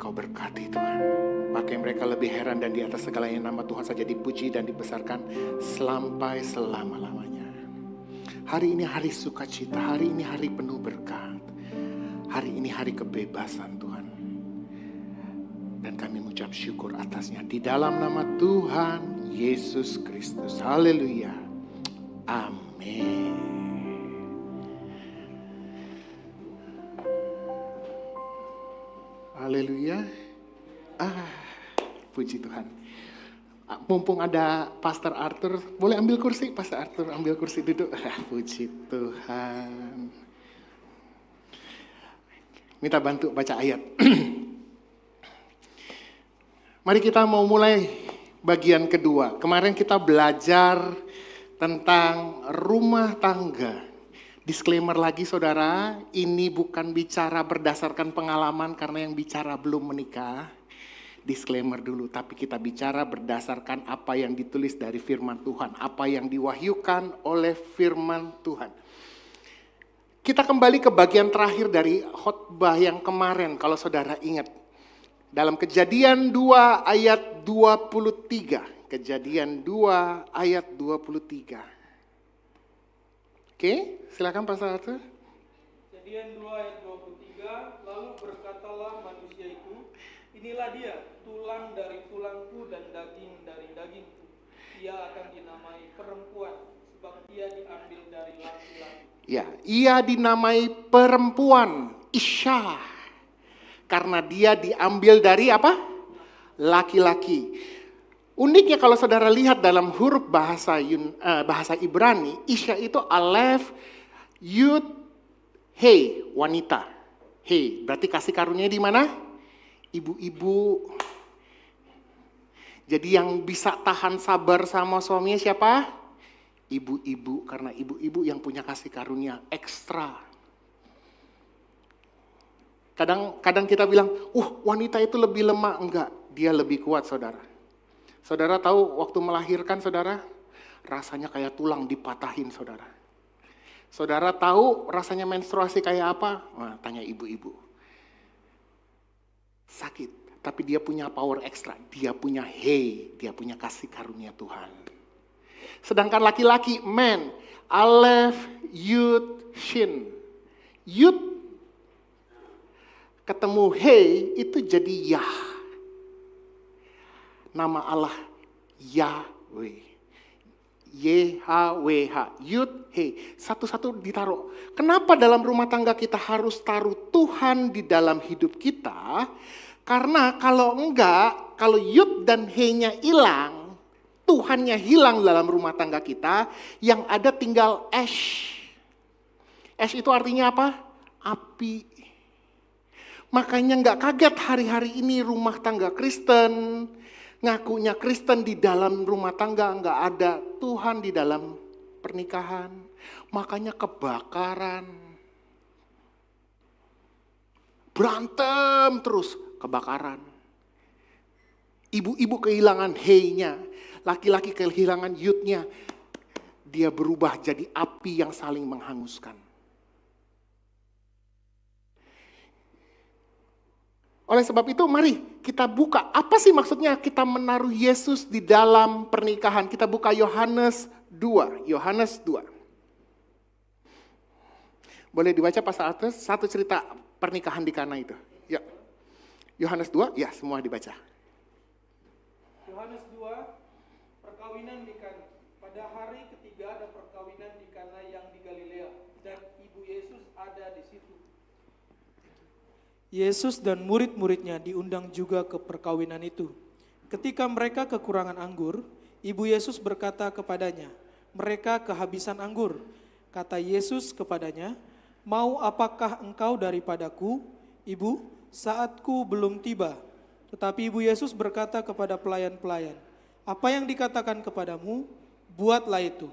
Engkau berkati Tuhan. Pakai mereka lebih heran dan di atas segalanya nama Tuhan saja dipuji dan dibesarkan sampai selama-lamanya. Hari ini hari sukacita, hari ini hari penuh berkat. Hari ini hari kebebasan Tuhan. Dan kami mengucap syukur atasnya di dalam nama Tuhan Yesus Kristus. Haleluya. Amin. Haleluya. Puji Tuhan. Mumpung ada Pastor Arthur, boleh ambil kursi, Pastor Arthur, ambil kursi duduk. Puji Tuhan. Minta bantu baca ayat. Mari kita mau mulai bagian kedua. Kemarin kita belajar tentang rumah tangga. Disclaimer lagi saudara, ini bukan bicara berdasarkan pengalaman karena yang bicara belum menikah. Disclaimer dulu, tapi kita bicara berdasarkan apa yang ditulis dari firman Tuhan. Apa yang diwahyukan oleh firman Tuhan. Kita kembali ke bagian terakhir dari khotbah yang kemarin kalau saudara ingat. Dalam Kejadian 2 ayat 23. Kejadian 2 ayat 23. Oke, silakan Pastor Arthur. Kejadian 2 ayat 23, lalu berkatalah manusia itu, inilah dia, tulang dari tulangku dan daging dari dagingku. Ia akan dinamai perempuan, sebab ia diambil dari laki-laki. Ya, ia dinamai perempuan, Isya. Karena dia diambil dari apa? Laki-laki. Uniknya kalau saudara lihat dalam huruf bahasa Ibrani, Isya itu Alef, Yud, He, wanita. He, berarti kasih karunia di mana? Ibu-ibu. Jadi yang bisa tahan sabar sama suaminya siapa? Ibu-ibu, karena ibu-ibu yang punya kasih karunia ekstra. Kadang kita bilang, wanita itu lebih lemah. Enggak, dia lebih kuat saudara. Saudara tahu waktu melahirkan saudara, rasanya kayak tulang dipatahin saudara. Saudara tahu rasanya menstruasi kayak apa? Nah, tanya ibu-ibu. Sakit, tapi dia punya power ekstra. Dia punya dia punya kasih karunia Tuhan. Sedangkan laki-laki, man, Alef, Yud, Shin. Yud ketemu itu jadi Yah. Nama Allah Yahweh. YHWH. Yud, He. Satu-satu ditaruh. Kenapa dalam rumah tangga kita harus taruh Tuhan di dalam hidup kita? Karena kalau enggak, kalau Yud dan He-nya hilang, Tuhannya hilang dalam rumah tangga kita, yang ada tinggal ash. Ash itu artinya apa? Api. Makanya enggak kaget hari-hari ini rumah tangga Kristen, ngakunya Kristen di dalam rumah tangga enggak ada Tuhan di dalam pernikahan. Makanya kebakaran. Berantem terus, kebakaran. Ibu-ibu kehilangan He-nya, laki-laki kehilangan Yud-nya. Dia berubah jadi api yang saling menghanguskan. Oleh sebab itu mari kita buka, apa sih maksudnya kita menaruh Yesus di dalam pernikahan? Kita buka Yohanes 2. Yohanes 2. Boleh dibaca Pastor Arthur, satu cerita pernikahan di Kana itu. Ya. Yohanes 2, ya semua dibaca. Yohanes 2, perkawinan di Kana. Pada hari ketiga ada perkawinan di Kana yang di Galilea, dan ibu Yesus ada di situ. Yesus dan murid-muridnya diundang juga ke perkawinan itu. Ketika mereka kekurangan anggur, ibu Yesus berkata kepadanya, mereka kehabisan anggur. Kata Yesus kepadanya, mau apakah engkau daripadaku, ibu? Saatku belum tiba. Tetapi ibu Yesus berkata kepada pelayan-pelayan, apa yang dikatakan kepadamu, buatlah itu.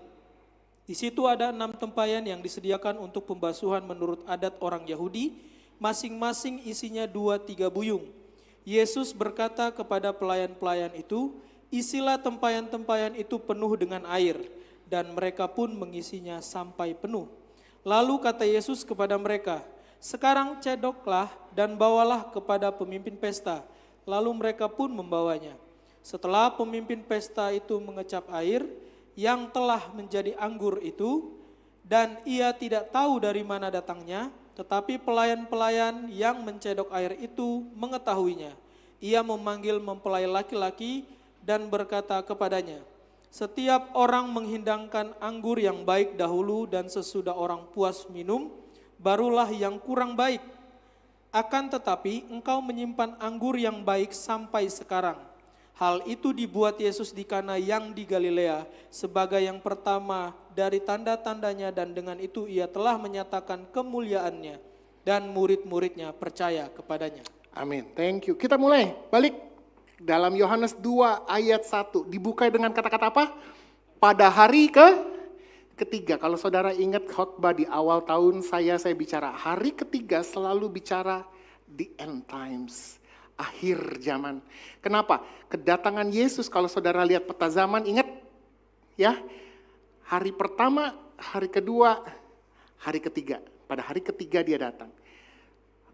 Di situ ada 6 tempayan yang disediakan untuk pembasuhan menurut adat orang Yahudi, masing-masing isinya 2-3 buyung. Yesus berkata kepada pelayan-pelayan itu, isilah tempayan-tempayan itu penuh dengan air, dan mereka pun mengisinya sampai penuh. Lalu kata Yesus kepada mereka, Sekarang cedoklah dan bawalah kepada pemimpin pesta. Lalu mereka pun membawanya. Setelah pemimpin pesta itu mengecap air yang telah menjadi anggur itu, dan ia tidak tahu dari mana datangnya, tetapi pelayan-pelayan yang mencedok air itu mengetahuinya. Ia memanggil mempelai laki-laki dan berkata kepadanya, "Setiap orang menghidangkan anggur yang baik dahulu dan sesudah orang puas minum, barulah yang kurang baik. Akan tetapi engkau menyimpan anggur yang baik sampai sekarang." Hal itu dibuat Yesus di Kana yang di Galilea sebagai yang pertama dari tanda-tandanya, dan dengan itu ia telah menyatakan kemuliaannya dan murid-muridnya percaya kepadanya. Amin. Thank you. Kita mulai balik dalam Yohanes 2 ayat 1. Dibuka dengan kata-kata apa? Pada hari ketiga. Kalau saudara ingat khotbah di awal tahun saya bicara hari ketiga, selalu bicara the end times. Akhir zaman. Kenapa? Kedatangan Yesus, kalau saudara lihat peta zaman, ingat ya, hari pertama, hari kedua, hari ketiga. Pada hari ketiga dia datang.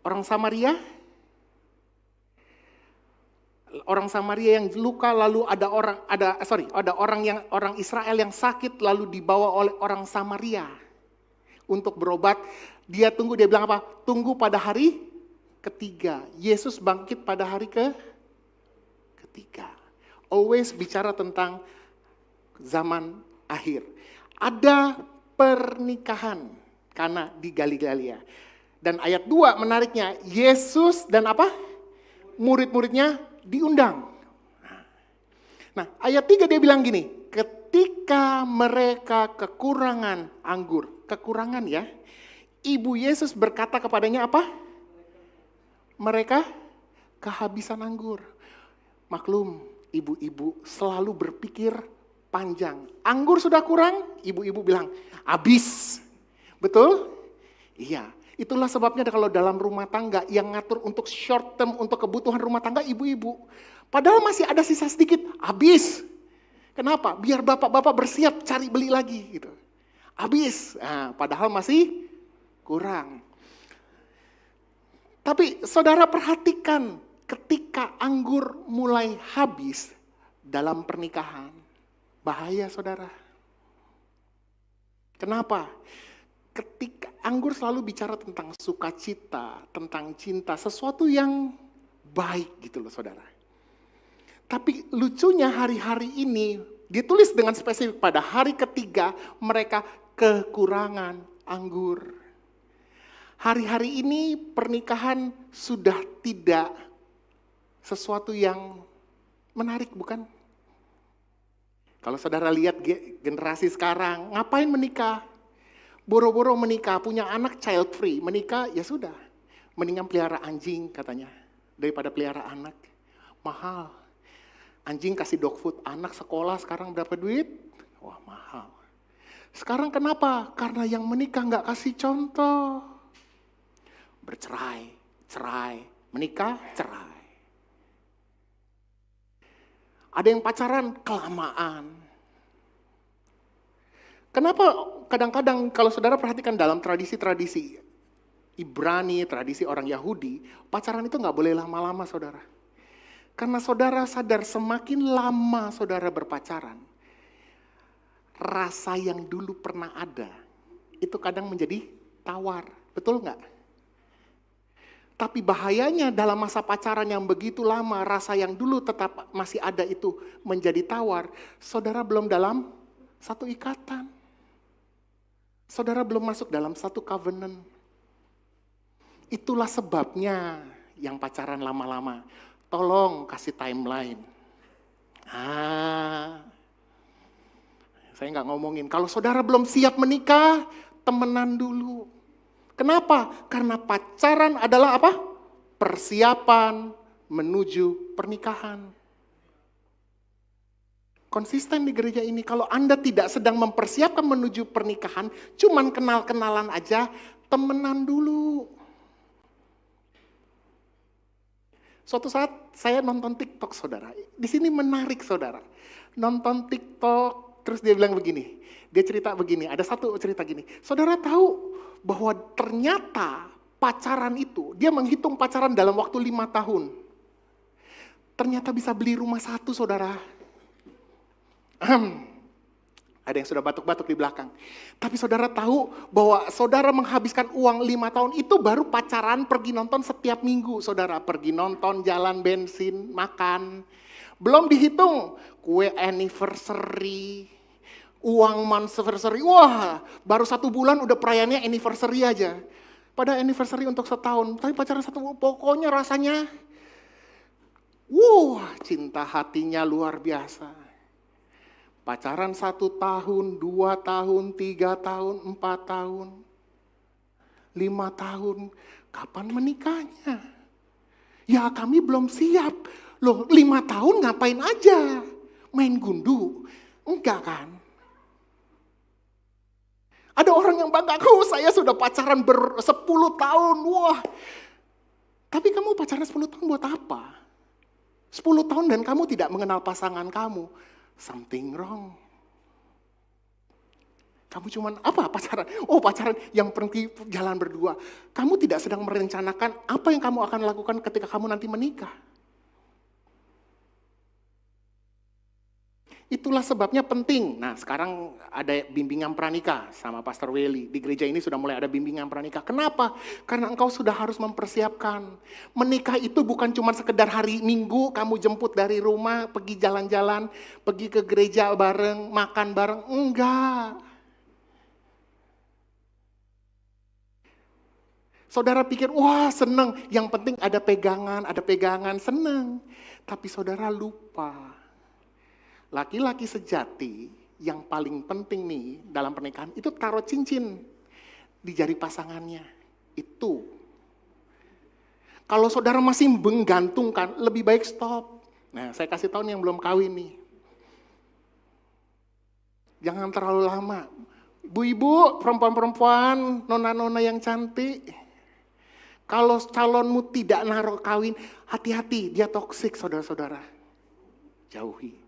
Orang Samaria yang luka, lalu ada orang Israel yang sakit, lalu dibawa oleh orang Samaria untuk berobat. Dia bilang apa? Tunggu pada hari ketiga. Yesus bangkit pada hari ketiga. Always bicara tentang zaman akhir. Ada pernikahan Kana di Galilea. Dan ayat 2 menariknya, Yesus dan apa? Murid-muridnya diundang. Nah, ayat 3 dia bilang gini, ketika mereka kekurangan anggur, kekurangan ya, Ibu Yesus berkata kepadanya apa? Mereka kehabisan anggur. Maklum, ibu-ibu selalu berpikir panjang. Anggur sudah kurang, ibu-ibu bilang, habis. Betul? Iya. Itulah sebabnya kalau dalam rumah tangga yang ngatur untuk short term, untuk kebutuhan rumah tangga ibu-ibu. Padahal masih ada sisa sedikit, habis. Kenapa? Biar bapak-bapak bersiap cari beli lagi gitu. Habis. Nah, padahal masih kurang. Tapi saudara perhatikan ketika anggur mulai habis dalam pernikahan. Bahaya saudara. Kenapa? Ketika anggur selalu bicara tentang sukacita, tentang cinta, sesuatu yang baik gitu loh saudara. Tapi lucunya hari-hari ini ditulis dengan spesifik pada hari ketiga mereka kekurangan anggur. Hari-hari ini pernikahan sudah tidak sesuatu yang menarik, bukan? Kalau saudara lihat generasi sekarang, ngapain menikah? Boro-boro menikah, punya anak child free, menikah ya sudah. Mendingan pelihara anjing katanya, daripada pelihara anak. Mahal. Anjing kasih dog food, anak sekolah sekarang berapa duit? Wah mahal. Sekarang kenapa? Karena yang menikah nggak kasih contoh. Bercerai, cerai, menikah, cerai. Ada yang pacaran kelamaan. Kenapa kadang-kadang kalau saudara perhatikan dalam tradisi-tradisi Ibrani, tradisi orang Yahudi, pacaran itu nggak boleh lama-lama saudara. Karena saudara sadar semakin lama saudara berpacaran, rasa yang dulu pernah ada, itu kadang menjadi tawar. Betul nggak? Tapi bahayanya dalam masa pacaran yang begitu lama, rasa yang dulu tetap masih ada itu menjadi tawar. Saudara belum dalam satu ikatan. Saudara belum masuk dalam satu covenant. Itulah sebabnya yang pacaran lama-lama. Tolong kasih timeline. Saya nggak ngomongin. Kalau saudara belum siap menikah, temenan dulu. Kenapa? Karena pacaran adalah apa? Persiapan menuju pernikahan. Konsisten di gereja ini, kalau Anda tidak sedang mempersiapkan menuju pernikahan, cuman kenal-kenalan aja, temenan dulu. Suatu saat saya nonton TikTok saudara, di sini menarik saudara. Nonton TikTok, terus dia bilang begini, dia cerita begini, ada satu cerita gini. Saudara tahu bahwa ternyata pacaran itu, dia menghitung pacaran dalam waktu 5 tahun. Ternyata bisa beli rumah satu, saudara. Ada yang sudah batuk-batuk di belakang. Tapi saudara tahu bahwa saudara menghabiskan uang 5 tahun itu baru pacaran, pergi nonton setiap minggu. Saudara pergi nonton, jalan bensin, makan. Belum dihitung kue anniversary, uang anniversary. Wah, baru 1 bulan udah perayaannya anniversary aja. Pada anniversary untuk setahun, tapi pacaran 1 bulan, pokoknya rasanya, cinta hatinya luar biasa. Pacaran 1 tahun, 2 tahun, 3 tahun, 4 tahun, 5 tahun. Kapan menikahnya? Ya kami belum siap. Loh 5 tahun ngapain aja? Main gundu? Enggak kan? Ada orang yang bangga, saya sudah pacaran 10 tahun. Wah. Tapi kamu pacaran 10 tahun buat apa? 10 tahun dan kamu tidak mengenal pasangan kamu. Something wrong. Kamu cuman apa pacaran? Pacaran yang pergi jalan berdua. Kamu tidak sedang merencanakan apa yang kamu akan lakukan ketika kamu nanti menikah. Itulah sebabnya penting. Nah, sekarang ada bimbingan pranikah sama Pastor Welly. Di gereja ini sudah mulai ada bimbingan pranikah. Kenapa? Karena engkau sudah harus mempersiapkan. Menikah itu bukan cuma sekedar hari Minggu, kamu jemput dari rumah, pergi jalan-jalan, pergi ke gereja bareng, makan bareng. Enggak. Saudara pikir, wah seneng. Yang penting ada pegangan, seneng. Tapi saudara lupa. Laki-laki sejati yang paling penting nih dalam pernikahan itu taruh cincin di jari pasangannya. Itu. Kalau saudara masih menggantungkan, lebih baik stop. Nah, saya kasih tahu nih yang belum kawin nih. Jangan terlalu lama. Ibu-ibu, perempuan-perempuan, nona-nona yang cantik. Kalau calonmu tidak naruh kawin, hati-hati, dia toksik saudara-saudara. Jauhi.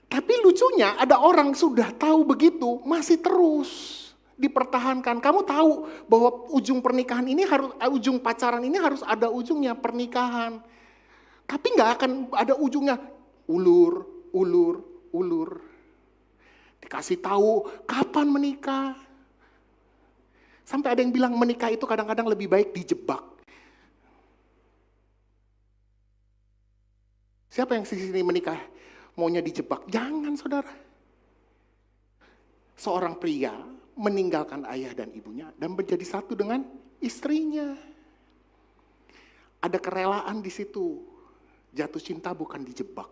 Tapi lucunya ada orang sudah tahu begitu, masih terus dipertahankan. Kamu tahu bahwa ujung pernikahan ini ujung pacaran ini harus ada ujungnya pernikahan. Tapi nggak akan ada ujungnya ulur. Dikasih tahu kapan menikah. Sampai ada yang bilang menikah itu kadang-kadang lebih baik dijebak. Siapa yang sini menikah? Maunya dijebak. Jangan saudara. Seorang pria meninggalkan ayah dan ibunya dan menjadi satu dengan istrinya. Ada kerelaan di situ. Jatuh cinta bukan dijebak.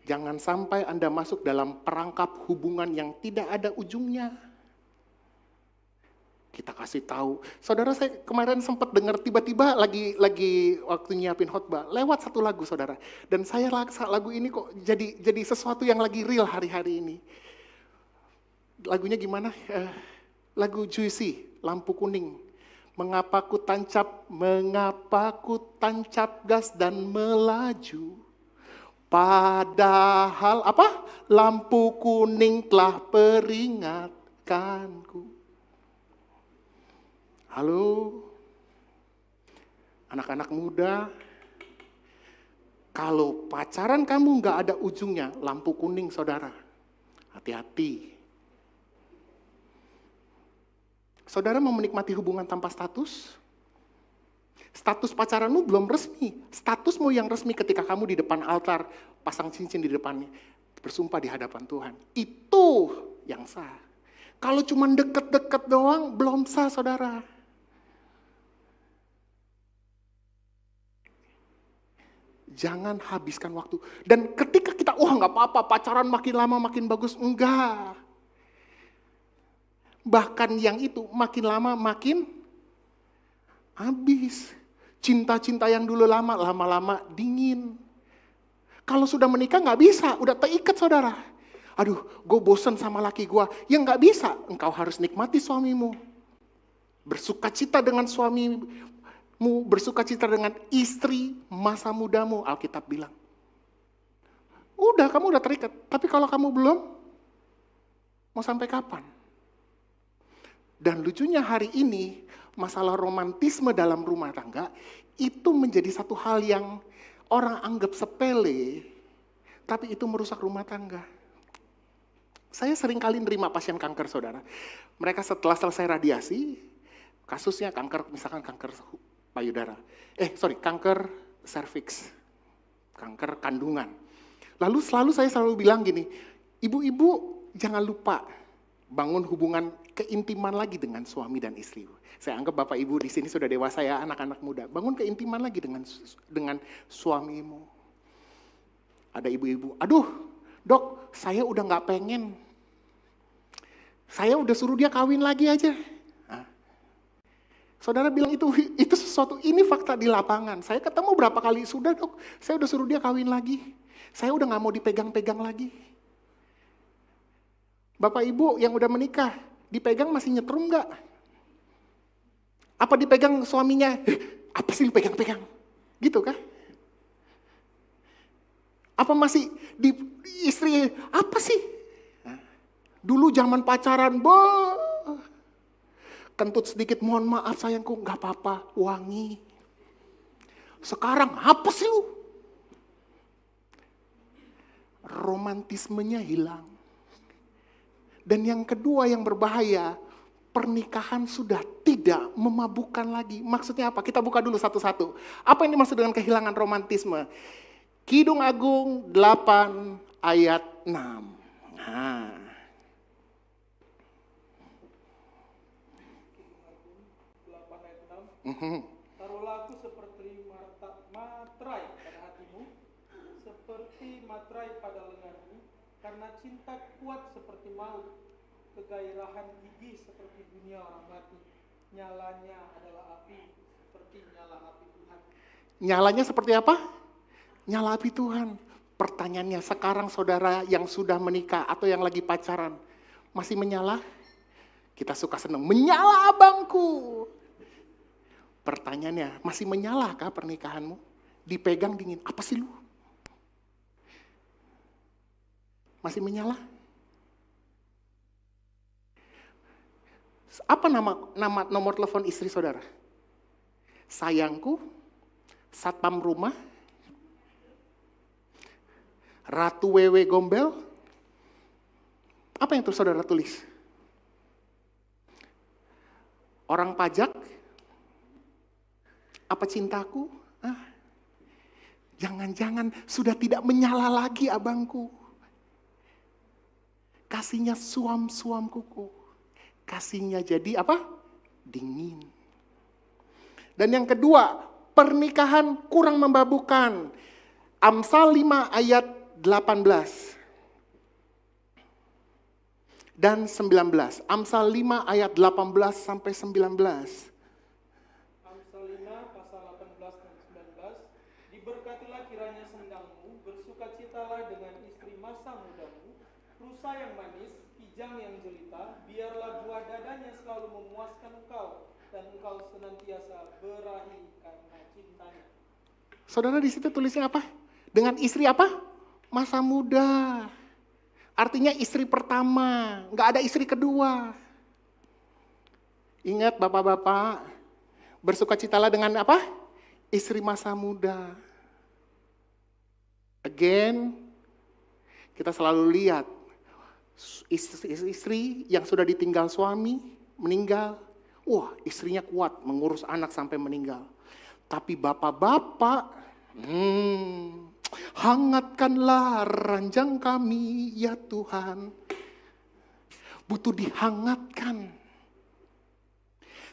Jangan sampai Anda masuk dalam perangkap hubungan yang tidak ada ujungnya. Kita kasih tahu. Saudara, saya kemarin sempat dengar tiba-tiba lagi waktu nyiapin khotbah, lewat satu lagu saudara. Dan saya lagu ini kok jadi sesuatu yang lagi real hari-hari ini. Lagunya gimana? Lagu Juicy, Lampu Kuning. Mengapa ku tancap gas dan melaju. Padahal lampu kuning telah peringatkanku. Halo, anak-anak muda, kalau pacaran kamu nggak ada ujungnya, lampu kuning saudara, hati-hati. Saudara mau menikmati hubungan tanpa status? Status pacaranmu belum resmi, statusmu yang resmi ketika kamu di depan altar, pasang cincin di depannya, bersumpah di hadapan Tuhan. Itu yang sah. Kalau cuma deket-deket doang, belum sah saudara. Jangan habiskan waktu. Dan ketika kita, nggak apa-apa, pacaran makin lama makin bagus. Enggak. Bahkan yang itu makin lama makin habis. Cinta-cinta yang dulu lama-lama dingin. Kalau sudah menikah nggak bisa, udah terikat saudara. Aduh, gue bosan sama laki gue. Ya nggak bisa, engkau harus nikmati suamimu. Bersukacita dengan suamimu, bersukacita dengan istri masa mudamu, Alkitab bilang. Kamu udah terikat. Tapi kalau kamu belum, Mau sampai kapan? Dan lucunya hari ini, masalah romantisme dalam rumah tangga, itu menjadi satu hal yang orang anggap sepele, tapi itu merusak rumah tangga. Saya sering kali nerima pasien kanker, saudara. Mereka setelah selesai radiasi, kasusnya kanker, misalkan kanker payudara. Kanker serviks, kanker kandungan. Lalu saya selalu bilang gini, ibu-ibu jangan lupa bangun hubungan keintiman lagi dengan suami dan istri. Saya anggap bapak ibu di sini sudah dewasa ya, anak-anak muda. Bangun keintiman lagi dengan suamimu. Ada ibu-ibu, aduh dok, saya udah gak pengen. Saya udah suruh dia kawin lagi aja. Nah, saudara bilang itu sesuatu, ini fakta di lapangan. Saya ketemu berapa kali, sudah dok, saya udah suruh dia kawin lagi. Saya udah gak mau dipegang-pegang lagi. Bapak ibu yang udah menikah, dipegang masih nyetrum gak? Apa dipegang suaminya? Apa sih lu pegang-pegang? Gitu kah? Apa masih di istri, apa sih? Dulu zaman pacaran, kentut sedikit, mohon maaf sayangku, gak apa-apa, wangi. Sekarang apa sih lu? Romantismenya hilang. Dan yang kedua yang berbahaya, pernikahan sudah tidak memabukkan lagi. Maksudnya apa? Kita buka dulu satu-satu. Apa yang dimaksud dengan kehilangan romantisme? Kidung Agung 8 ayat 6. Nah. Taruhlah aku seperti matrai pada hatimu, seperti matrai pada lenganmu, karena cinta kuat seperti maut, kegairahan gigih seperti dunia orang mati. Nyalanya adalah api, seperti nyala api Tuhan. Nyalanya seperti apa? Nyala api Tuhan. Pertanyaannya, sekarang saudara yang sudah menikah atau yang lagi pacaran, masih menyala? Kita suka senang, menyala abangku. Pertanyaannya, masih menyala kah pernikahanmu? Dipegang dingin, apa sih lu? Masih menyala? Apa nama nomor telepon istri saudara? Sayangku, satpam rumah, Ratu Wewe Gombel. Apa yang tuh saudara tulis? Orang pajak? Apa cintaku? Jangan-jangan sudah tidak menyala lagi abangku. Kasihnya suam-suam kuku. Kasihnya jadi apa? Dingin. Dan yang kedua, pernikahan kurang memabukkan. Amsal 5 ayat 18 dan 19. Amsal 5 ayat 18 sampai 19. Amsal 5 pasal 18 dan 19. Diberkatilah kiranya sendangmu, bersukacitalah dengan istri masa mudamu, rusa yang manis, kijang yang jelita, biarlah buah dadanya selalu memuaskan engkau, dan engkau senantiasa berahi karena cintanya. Saudara di situ tulisnya apa? Dengan istri apa? Masa muda. Artinya istri pertama, nggak ada istri kedua. Ingat bapak-bapak, bersukacitalah dengan apa? Istri masa muda. Again, kita selalu lihat istri yang sudah ditinggal suami, meninggal. Wah, istrinya kuat mengurus anak sampai meninggal. Tapi bapak-bapak, hangatkanlah ranjang kami ya Tuhan. Butuh dihangatkan.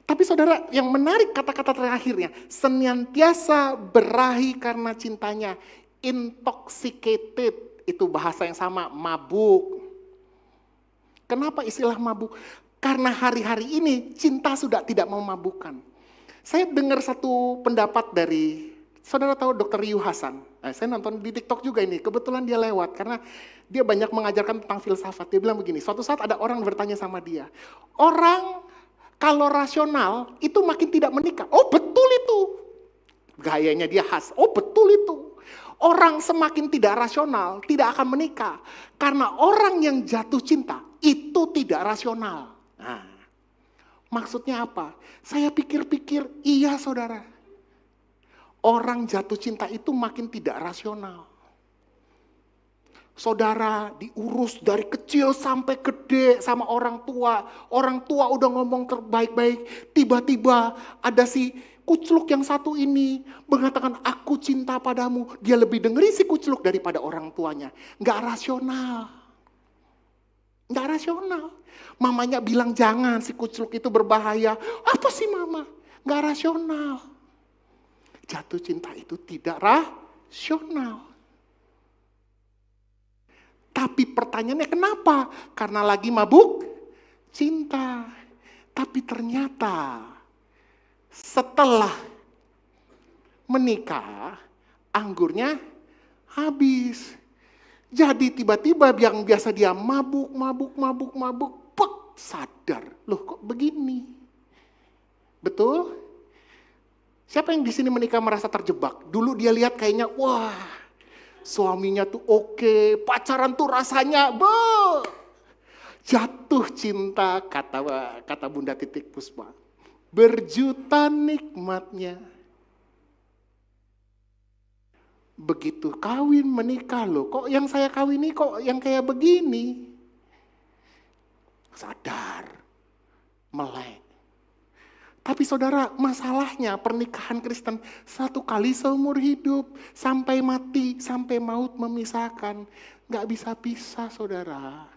Tapi saudara, yang menarik kata-kata terakhirnya, senantiasa berahi karena cintanya. Intoxicated, itu bahasa yang sama, mabuk. Kenapa istilah mabuk? Karena hari-hari ini cinta sudah tidak memabukkan. Saya dengar satu pendapat dari, saudara tahu Dr. Yu Hasan. Saya nonton di TikTok juga ini, kebetulan dia lewat karena dia banyak mengajarkan tentang filsafat. Dia bilang begini, suatu saat ada orang bertanya sama dia, orang kalau rasional itu makin tidak menikah. Oh betul itu. Gayanya dia khas, oh betul itu. Orang semakin tidak rasional tidak akan menikah. Karena orang yang jatuh cinta itu tidak rasional. Nah, maksudnya apa? Saya pikir-pikir, iya saudara. Orang jatuh cinta itu makin tidak rasional. Saudara diurus dari kecil sampai gede sama orang tua. Orang tua udah ngomong terbaik-baik. Tiba-tiba ada si kucluk yang satu ini mengatakan aku cinta padamu. Dia lebih dengerin si kucluk daripada orang tuanya. Gak rasional. Gak rasional. Mamanya bilang jangan, si kucluk itu berbahaya. Apa sih mama? Gak rasional. Jatuh cinta itu tidak rasional. Tapi pertanyaannya kenapa? Karena lagi mabuk cinta. Tapi ternyata setelah menikah, anggurnya habis. Jadi tiba-tiba yang biasa dia mabuk, sadar. Loh kok begini? Betul? Siapa yang di sini menikah merasa terjebak? Dulu dia lihat kayaknya, wah, suaminya tuh oke, pacaran tuh rasanya, jatuh cinta, kata Bunda Titik Puspa. Berjuta nikmatnya. Begitu kawin menikah loh, kok yang saya kawini kok yang kayak begini? Sadar, melek. Tapi saudara, masalahnya pernikahan Kristen satu kali seumur hidup, sampai mati, sampai maut memisahkan. Gak bisa pisah saudara.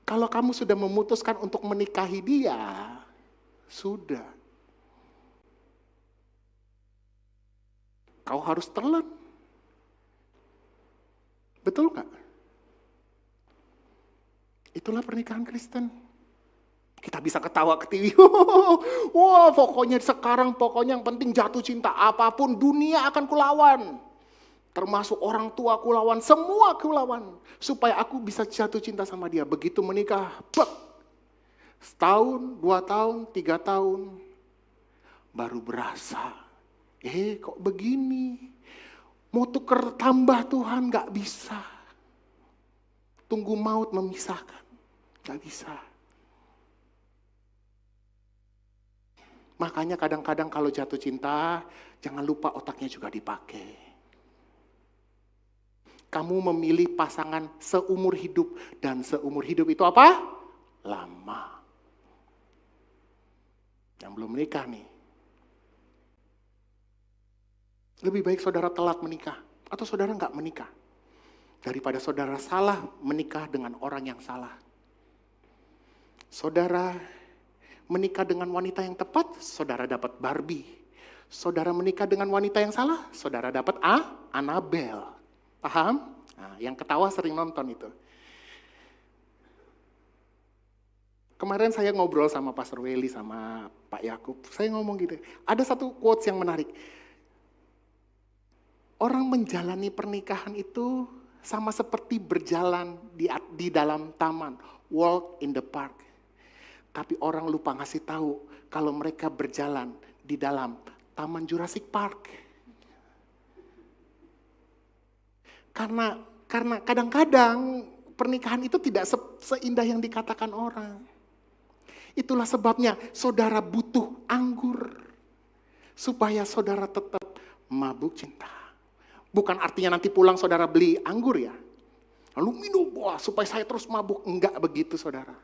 Kalau kamu sudah memutuskan untuk menikahi dia, sudah. Kau harus telan. Betul gak? Itulah pernikahan Kristen. Kita bisa ketawa ke TV. Wah, pokoknya sekarang yang penting jatuh cinta. Apapun dunia akan kulawan. Termasuk orang tua kulawan, semua kulawan. Supaya aku bisa jatuh cinta sama dia. Begitu menikah, setahun, 2 tahun, 3 tahun. Baru berasa. Kok begini? Mau tuker tambah Tuhan gak bisa. Tunggu maut memisahkan. Gak bisa. Makanya kadang-kadang kalau jatuh cinta, jangan lupa otaknya juga dipakai. Kamu memilih pasangan seumur hidup. Dan seumur hidup itu apa? Lama. Yang belum menikah nih. Lebih baik saudara telat menikah. Atau saudara nggak menikah. Daripada saudara salah menikah dengan orang yang salah. Saudara menikah dengan wanita yang tepat, saudara dapat Barbie. Saudara menikah dengan wanita yang salah, saudara dapat Annabelle. Paham? Nah, yang ketawa sering nonton itu. Kemarin saya ngobrol sama Pastor Welly sama Pak Yakub. Saya ngomong gitu. Ada satu quotes yang menarik. Orang menjalani pernikahan itu sama seperti berjalan di dalam taman. Walk in the park. Tapi orang lupa ngasih tahu kalau mereka berjalan di dalam Taman Jurassic Park. Karena kadang-kadang pernikahan itu tidak seindah yang dikatakan orang. Itulah sebabnya saudara butuh anggur. Supaya saudara tetap mabuk cinta. Bukan artinya nanti pulang saudara beli anggur ya. Lalu minum, wah supaya saya terus mabuk. Enggak begitu saudara.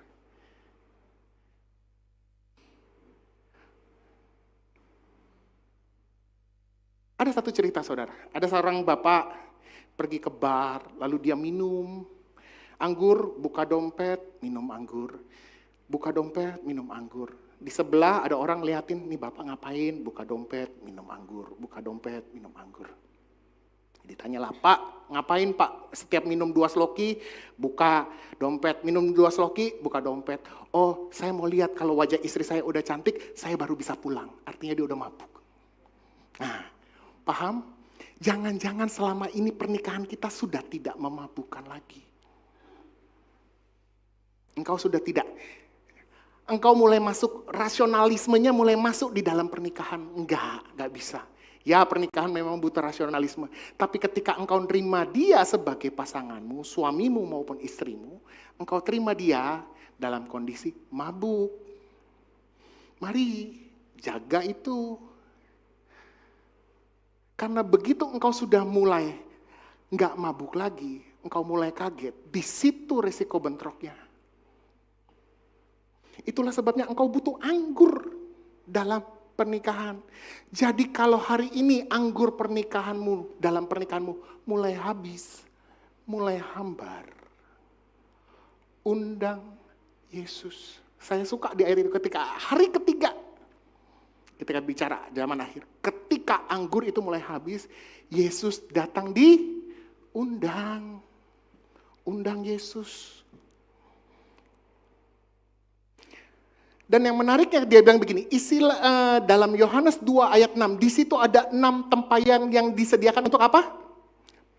Ada satu cerita saudara, ada seorang bapak pergi ke bar, lalu dia minum anggur, buka dompet, minum anggur. Buka dompet, minum anggur. Di sebelah ada orang liatin, nih bapak ngapain, buka dompet, minum anggur. Buka dompet, minum anggur. Ditanyalah, Pak, ngapain Pak? Setiap minum 2 sloki, buka dompet. Minum 2 sloki, buka dompet. Oh, saya mau lihat kalau wajah istri saya udah cantik, saya baru bisa pulang. Artinya dia udah mabuk. Nah, paham? Jangan-jangan selama ini pernikahan kita sudah tidak memabukkan lagi. Engkau sudah tidak. Engkau mulai masuk, rasionalismenya mulai masuk di dalam pernikahan. Enggak bisa. Ya, pernikahan memang butuh rasionalisme. Tapi ketika engkau terima dia sebagai pasanganmu, suamimu maupun istrimu, engkau terima dia dalam kondisi mabuk. Mari jaga itu. Karena begitu engkau sudah mulai nggak mabuk lagi, engkau mulai kaget. Di situ risiko bentroknya. Itulah sebabnya engkau butuh anggur dalam pernikahan. Jadi kalau hari ini anggur pernikahanmu, dalam pernikahanmu mulai habis, mulai hambar, undang Yesus. Saya suka di ayat itu ketika hari ketiga, ketika bicara zaman akhir, ketika anggur itu mulai habis, Yesus datang diundang. Undang Yesus. Dan yang menariknya dia bilang begini, istilah dalam Yohanes 2 ayat 6, di situ ada 6 tempayan yang disediakan untuk apa?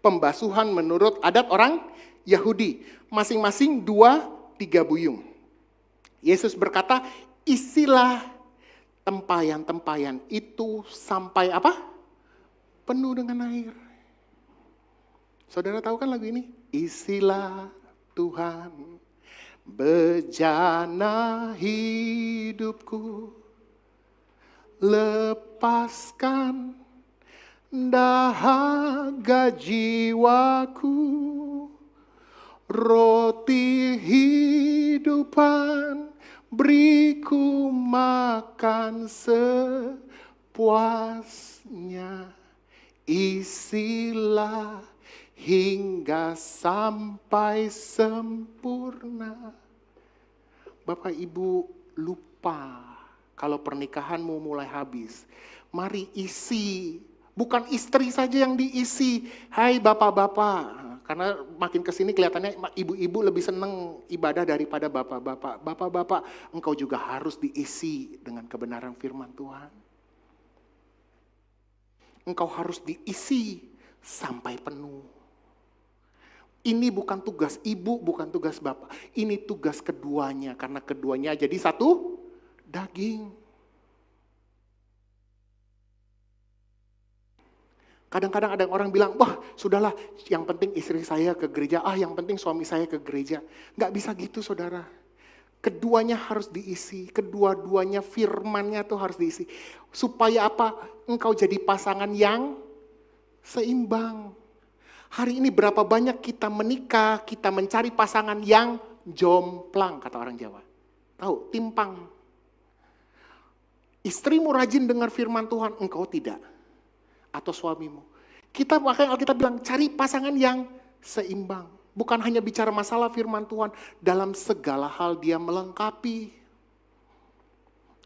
Pembasuhan menurut adat orang Yahudi. Masing-masing 2-3 buyung. Yesus berkata, isilah tempayan-tempayan itu sampai apa? Penuh dengan air. Saudara tahu kan lagu ini? Isilah Tuhan bejana hidupku, lepaskan dahaga jiwaku, roti hidupan beriku makan sepuasnya, isilah hingga sampai sempurna. Bapak Ibu lupa kalau pernikahanmu mulai habis. Mari isi, bukan istri saja yang diisi. Hai bapak-bapak, karena makin kesini kelihatannya ibu-ibu lebih senang ibadah daripada bapak-bapak. Bapak-bapak, engkau juga harus diisi dengan kebenaran firman Tuhan. Engkau harus diisi sampai penuh. Ini bukan tugas ibu, bukan tugas bapak. Ini tugas keduanya, karena keduanya jadi satu daging. Kadang-kadang ada orang bilang, wah sudahlah, yang penting istri saya ke gereja, yang penting suami saya ke gereja. Nggak bisa gitu saudara. Keduanya harus diisi, kedua-duanya firmannya tuh harus diisi. Supaya apa? Engkau jadi pasangan yang seimbang. Hari ini berapa banyak kita menikah, kita mencari pasangan yang jomplang, kata orang Jawa. Tahu, timpang. Istrimu rajin dengar firman Tuhan, engkau tidak. Atau suamimu. Makanya Alkitab bilang, cari pasangan yang seimbang. Bukan hanya bicara masalah firman Tuhan, dalam segala hal dia melengkapi.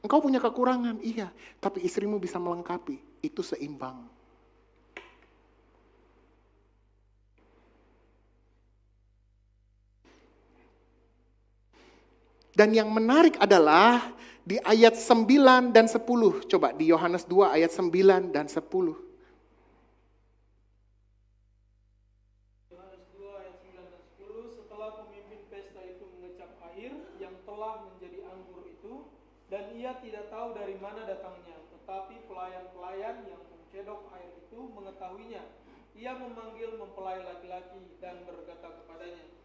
Engkau punya kekurangan, iya. Tapi istrimu bisa melengkapi, itu seimbang. Dan yang menarik adalah di ayat 9 dan 10. Coba di Yohanes 2 ayat 9 dan 10. Yohanes 2 ayat 9 dan 10, setelah pemimpin pesta itu mengecap air yang telah menjadi anggur itu, dan ia tidak tahu dari mana datangnya, tetapi pelayan-pelayan yang mencedok air itu mengetahuinya. Ia memanggil mempelai laki-laki dan berkata kepadanya,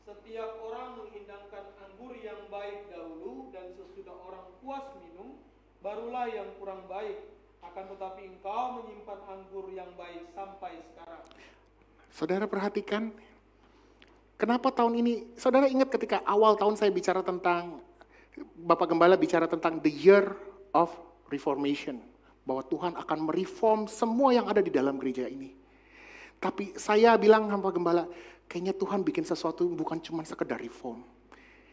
setiap orang menghidangkan anggur yang baik dahulu, dan sesudah orang puas minum, barulah yang kurang baik. Akan tetapi engkau menyimpan anggur yang baik sampai sekarang. Saudara perhatikan, kenapa tahun ini, saudara ingat ketika awal tahun saya bicara tentang, Bapak Gembala bicara tentang the year of reformation. Bahwa Tuhan akan mereform semua yang ada di dalam gereja ini. Tapi saya bilang sama Pak Gembala, kayaknya Tuhan bikin sesuatu bukan cuma sekedar reform.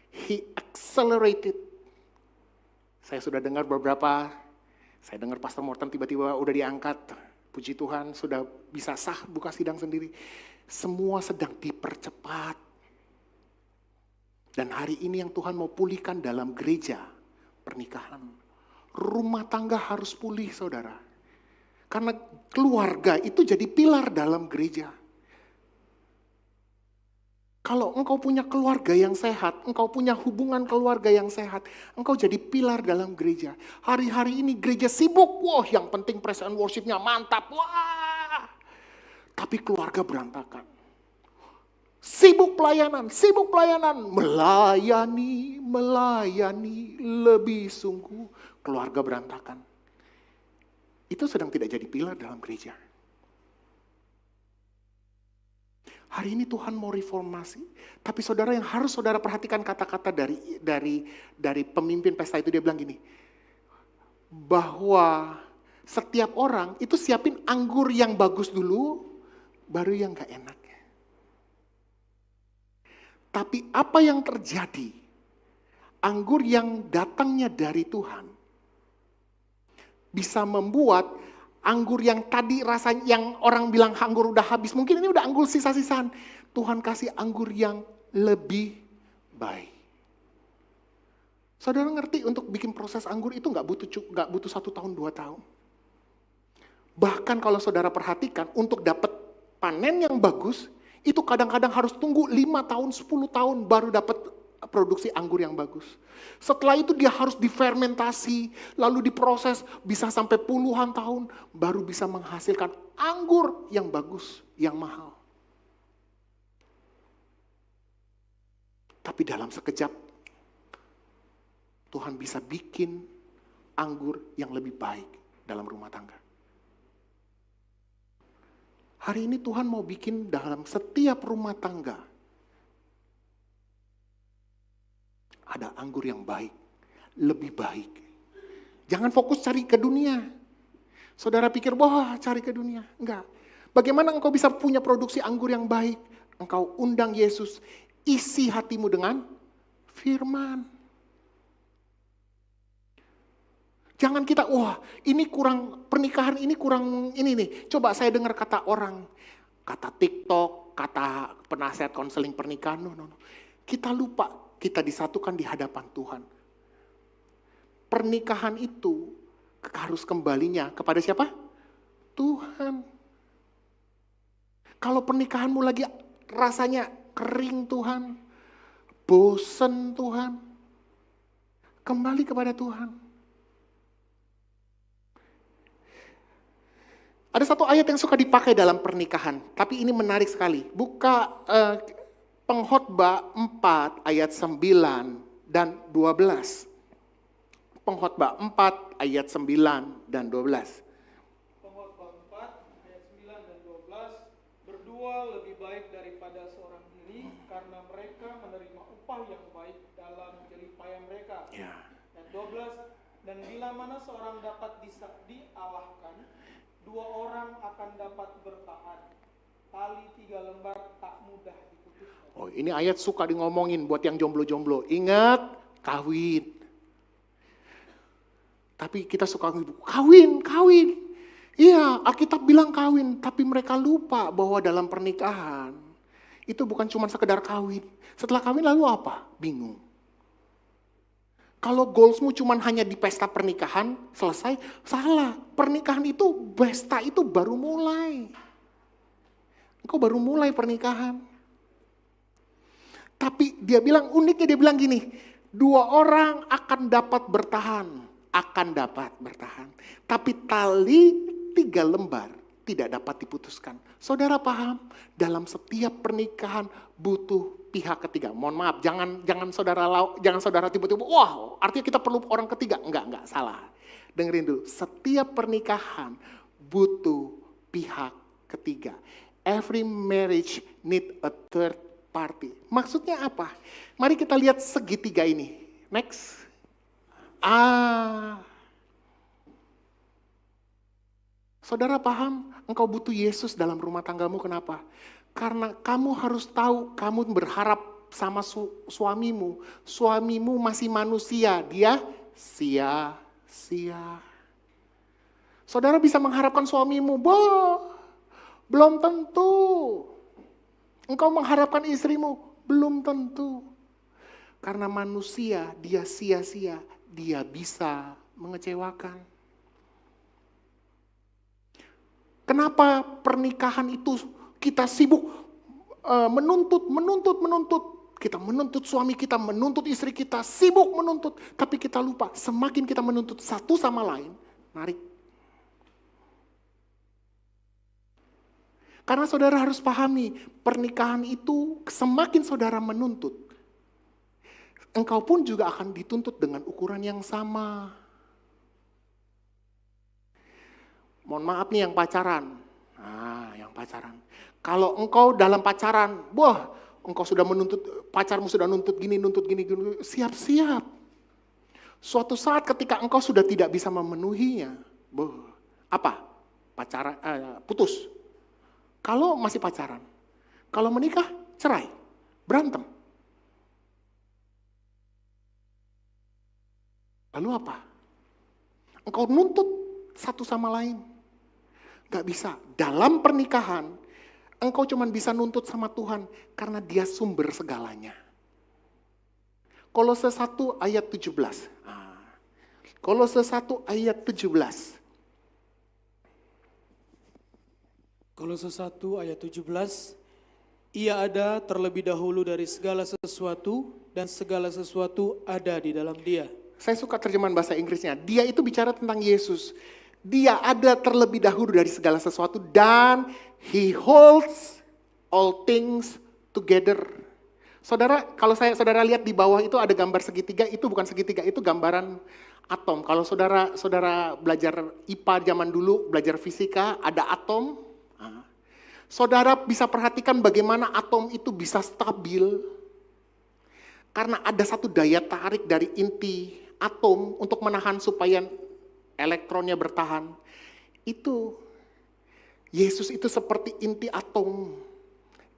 He accelerated. Saya sudah dengar saya dengar Pastor Morton tiba-tiba udah diangkat. Puji Tuhan sudah bisa sah buka sidang sendiri. Semua sedang dipercepat. Dan hari ini yang Tuhan mau pulihkan dalam gereja, pernikahan. Rumah tangga harus pulih saudara. Karena keluarga itu jadi pilar dalam gereja. Kalau engkau punya keluarga yang sehat, engkau punya hubungan keluarga yang sehat, engkau jadi pilar dalam gereja. Hari-hari ini gereja sibuk, wah yang penting praise and worship-nya mantap, wah. Tapi keluarga berantakan. Sibuk pelayanan, melayani lebih sungguh, keluarga berantakan. Itu sedang tidak jadi pilar dalam gereja. Hari ini Tuhan mau reformasi, tapi saudara yang harus saudara perhatikan kata-kata dari pemimpin pesta itu, dia bilang gini, bahwa setiap orang itu siapin anggur yang bagus dulu, baru yang gak enak. Tapi apa yang terjadi? Anggur yang datangnya dari Tuhan bisa membuat anggur yang tadi rasanya, yang orang bilang anggur udah habis, mungkin ini udah anggur sisa-sisaan. Tuhan kasih anggur yang lebih baik. Saudara ngerti, untuk bikin proses anggur itu gak butuh 1 tahun, 2 tahun. Bahkan kalau saudara perhatikan, untuk dapat panen yang bagus, itu kadang-kadang harus tunggu 5 tahun, 10 tahun baru dapat produksi anggur yang bagus. Setelah itu dia harus difermentasi, lalu diproses, bisa sampai puluhan tahun, baru bisa menghasilkan anggur yang bagus, yang mahal. Tapi dalam sekejap, Tuhan bisa bikin anggur yang lebih baik dalam rumah tangga. Hari ini Tuhan mau bikin dalam setiap rumah tangga ada anggur yang baik, lebih baik. Jangan fokus cari ke dunia. Saudara pikir, wah cari ke dunia. Enggak. Bagaimana engkau bisa punya produksi anggur yang baik? Engkau undang Yesus, isi hatimu dengan firman. Jangan kita, wah ini kurang, pernikahan ini kurang ini nih. Coba saya dengar kata orang, kata TikTok, kata penasihat konseling pernikahan. No. Kita lupa, kita disatukan di hadapan Tuhan. Pernikahan itu harus kembalinya kepada siapa? Tuhan. Kalau pernikahanmu lagi rasanya kering Tuhan, bosen Tuhan, kembali kepada Tuhan. Ada satu ayat yang suka dipakai dalam pernikahan, tapi ini menarik sekali. Buka Pengkhotbah 4 ayat 9 dan 12. Pengkhotbah 4 ayat 9 dan 12. Pengkhotbah 4 ayat 9 dan 12, berdua lebih baik daripada seorang diri, karena mereka menerima upah yang baik dalam jerih payah mereka. Ya. Dan 12, dan bila mana seorang dapat dialahkan, 2 orang akan dapat bertahan. Tali 3 lembar tak mudah diputuskan. Oh, ini ayat suka di ngomongin buat yang jomblo-jomblo. Ingat, kawin. Tapi kita suka kawin. Iya, Alkitab bilang kawin, tapi mereka lupa bahwa dalam pernikahan itu bukan cuma sekedar kawin. Setelah kawin lalu apa? Bingung. Kalau goalsmu cuma hanya di pesta pernikahan, selesai, salah. Pernikahan itu, pesta itu baru mulai. Engkau baru mulai pernikahan. Tapi dia bilang, uniknya dia bilang gini, 2 orang akan dapat bertahan. Tapi tali 3 lembar tidak dapat diputuskan. Saudara paham? Dalam setiap pernikahan butuh pihak ketiga. Mohon maaf, jangan saudara tiba-tiba, wah artinya kita perlu orang ketiga. Enggak, salah. Dengerin dulu, setiap pernikahan butuh pihak ketiga. Every marriage need a third party. Maksudnya apa? Mari kita lihat segitiga ini. Next. Saudara paham? Engkau butuh Yesus dalam rumah tanggamu. Kenapa? Karena kamu harus tahu, kamu berharap sama suamimu. Suamimu masih manusia, dia sia-sia. Saudara bisa mengharapkan suamimu, belum tentu. Engkau mengharapkan istrimu, belum tentu. Karena manusia, dia sia-sia, dia bisa mengecewakan. Kenapa pernikahan itu kita sibuk menuntut. Kita menuntut suami kita, menuntut istri kita, sibuk menuntut. Tapi kita lupa, semakin kita menuntut satu sama lain, narik. Karena saudara harus pahami, pernikahan itu semakin saudara menuntut, engkau pun juga akan dituntut dengan ukuran yang sama. Mohon maaf nih yang pacaran. Yang pacaran. Kalau engkau dalam pacaran, engkau sudah menuntut, pacarmu sudah nuntut gini, siap-siap. Suatu saat ketika engkau sudah tidak bisa memenuhinya, pacaran, putus. Kalau masih pacaran, kalau menikah, cerai, berantem. Lalu apa? Engkau nuntut satu sama lain. Gak bisa. Dalam pernikahan, engkau cuma bisa nuntut sama Tuhan karena Dia sumber segalanya. Kolose 1 ayat 17. Kolose 1 ayat 17. Kolose 1 ayat 17, Ia ada terlebih dahulu dari segala sesuatu dan segala sesuatu ada di dalam Dia. Saya suka terjemahan bahasa Inggrisnya. Dia itu bicara tentang Yesus. Dia ada terlebih dahulu dari segala sesuatu dan He holds all things together. Saudara, kalau saudara lihat di bawah itu ada gambar segitiga, itu bukan segitiga, itu gambaran atom. Kalau saudara belajar IPA zaman dulu, belajar fisika, ada atom. Saudara bisa perhatikan bagaimana atom itu bisa stabil. Karena ada satu daya tarik dari inti atom untuk menahan supaya elektronnya bertahan. Itu, Yesus itu seperti inti atom.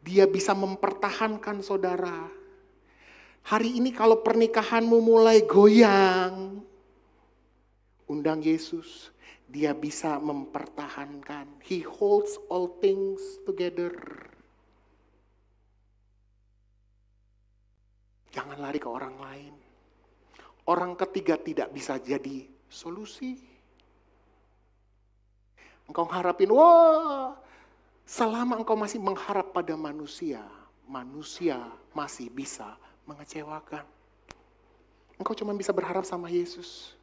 Dia bisa mempertahankan saudara. Hari ini kalau pernikahanmu mulai goyang, undang Yesus. Dia bisa mempertahankan. He holds all things together. Jangan lari ke orang lain. Orang ketiga tidak bisa jadi solusi. Engkau harapin, selama engkau masih mengharap pada manusia, manusia masih bisa mengecewakan. Engkau cuma bisa berharap sama Yesus.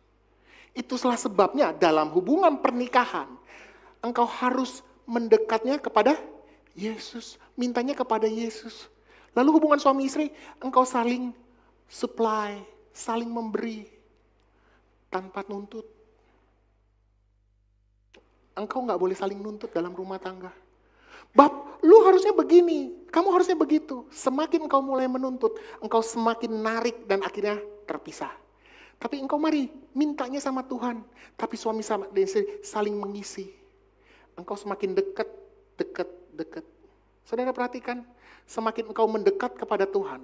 Itulah sebabnya dalam hubungan pernikahan, engkau harus mendekatnya kepada Yesus. Mintanya kepada Yesus. Lalu hubungan suami istri, engkau saling supply, saling memberi, tanpa nuntut. Engkau gak boleh saling nuntut dalam rumah tangga. Bab, lu harusnya begini, kamu harusnya begitu. Semakin engkau mulai menuntut, engkau semakin narik dan akhirnya terpisah. Tapi engkau mari, mintanya sama Tuhan. Tapi suami sama istri saling mengisi. Engkau semakin dekat. Saudara perhatikan, semakin engkau mendekat kepada Tuhan,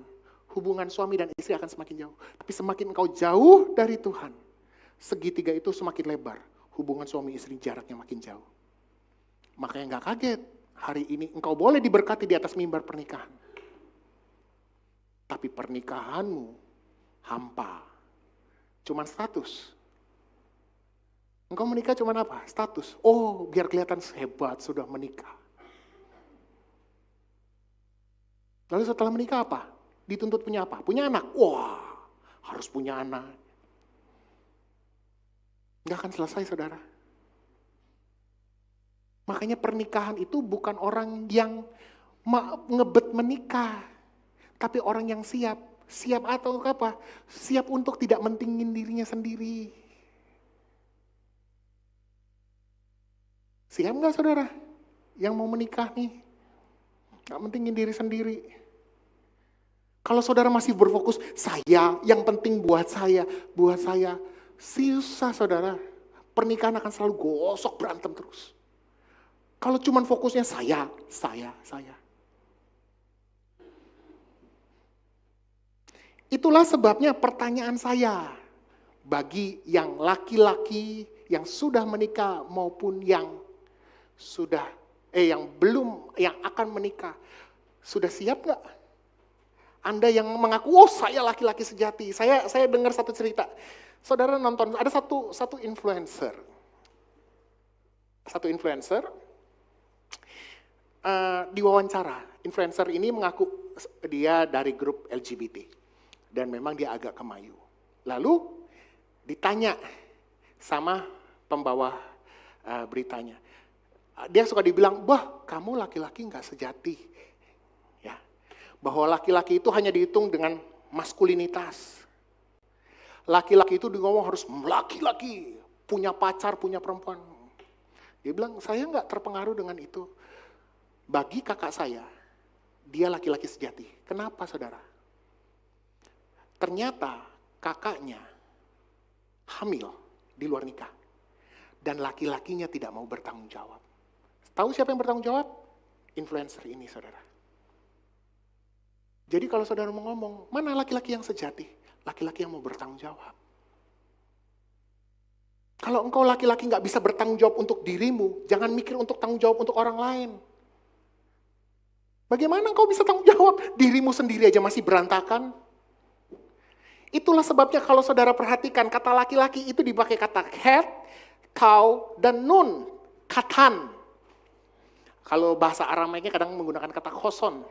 hubungan suami dan istri akan semakin jauh. Tapi semakin engkau jauh dari Tuhan, segitiga itu semakin lebar. Hubungan suami istri jaraknya makin jauh. Makanya gak kaget, hari ini engkau boleh diberkati di atas mimbar pernikahan. Tapi pernikahanmu hampa. Cuman status. Engkau menikah cuman apa? Status. Biar kelihatan hebat sudah menikah. Lalu setelah menikah apa? Dituntut punya apa? Punya anak. Harus punya anak. Nggak akan selesai, saudara. Makanya pernikahan itu bukan orang yang ngebet menikah. Tapi orang yang siap. Siap atau apa? Siap untuk tidak mentingin dirinya sendiri. Siap nggak saudara? Yang mau menikah nih? Nggak mentingin diri sendiri. Kalau saudara masih berfokus, saya, yang penting buat saya. Susah saudara. Pernikahan akan selalu gosok berantem terus. Kalau cuman fokusnya saya. Itulah sebabnya pertanyaan saya bagi yang laki-laki yang sudah menikah maupun yang yang akan menikah, sudah siap nggak? Anda yang mengaku, saya laki-laki sejati. Saya dengar satu cerita. Saudara nonton, ada satu influencer. Diwawancara, influencer ini mengaku dia dari grup LGBT. Dan memang dia agak kemayu. Lalu ditanya sama pembawa beritanya. Dia suka dibilang, "Wah, kamu laki-laki nggak sejati." Ya, bahwa laki-laki itu hanya dihitung dengan maskulinitas. Laki-laki itu ngomong harus laki-laki, punya pacar, punya perempuan. Dia bilang, "Saya nggak terpengaruh dengan itu. Bagi kakak saya, dia laki-laki sejati." Kenapa, saudara? Ternyata kakaknya hamil di luar nikah. Dan laki-lakinya tidak mau bertanggung jawab. Tahu siapa yang bertanggung jawab? Influencer ini, saudara. Jadi kalau saudara mau ngomong, mana laki-laki yang sejati? Laki-laki yang mau bertanggung jawab. Kalau engkau laki-laki nggak bisa bertanggung jawab untuk dirimu, jangan mikir untuk tanggung jawab untuk orang lain. Bagaimana engkau bisa tanggung jawab? Dirimu sendiri aja masih berantakan. Itulah sebabnya kalau saudara perhatikan, kata laki-laki itu dipakai kata het, kau, dan nun, katan. Kalau bahasa Aramaiknya kadang menggunakan kata koson,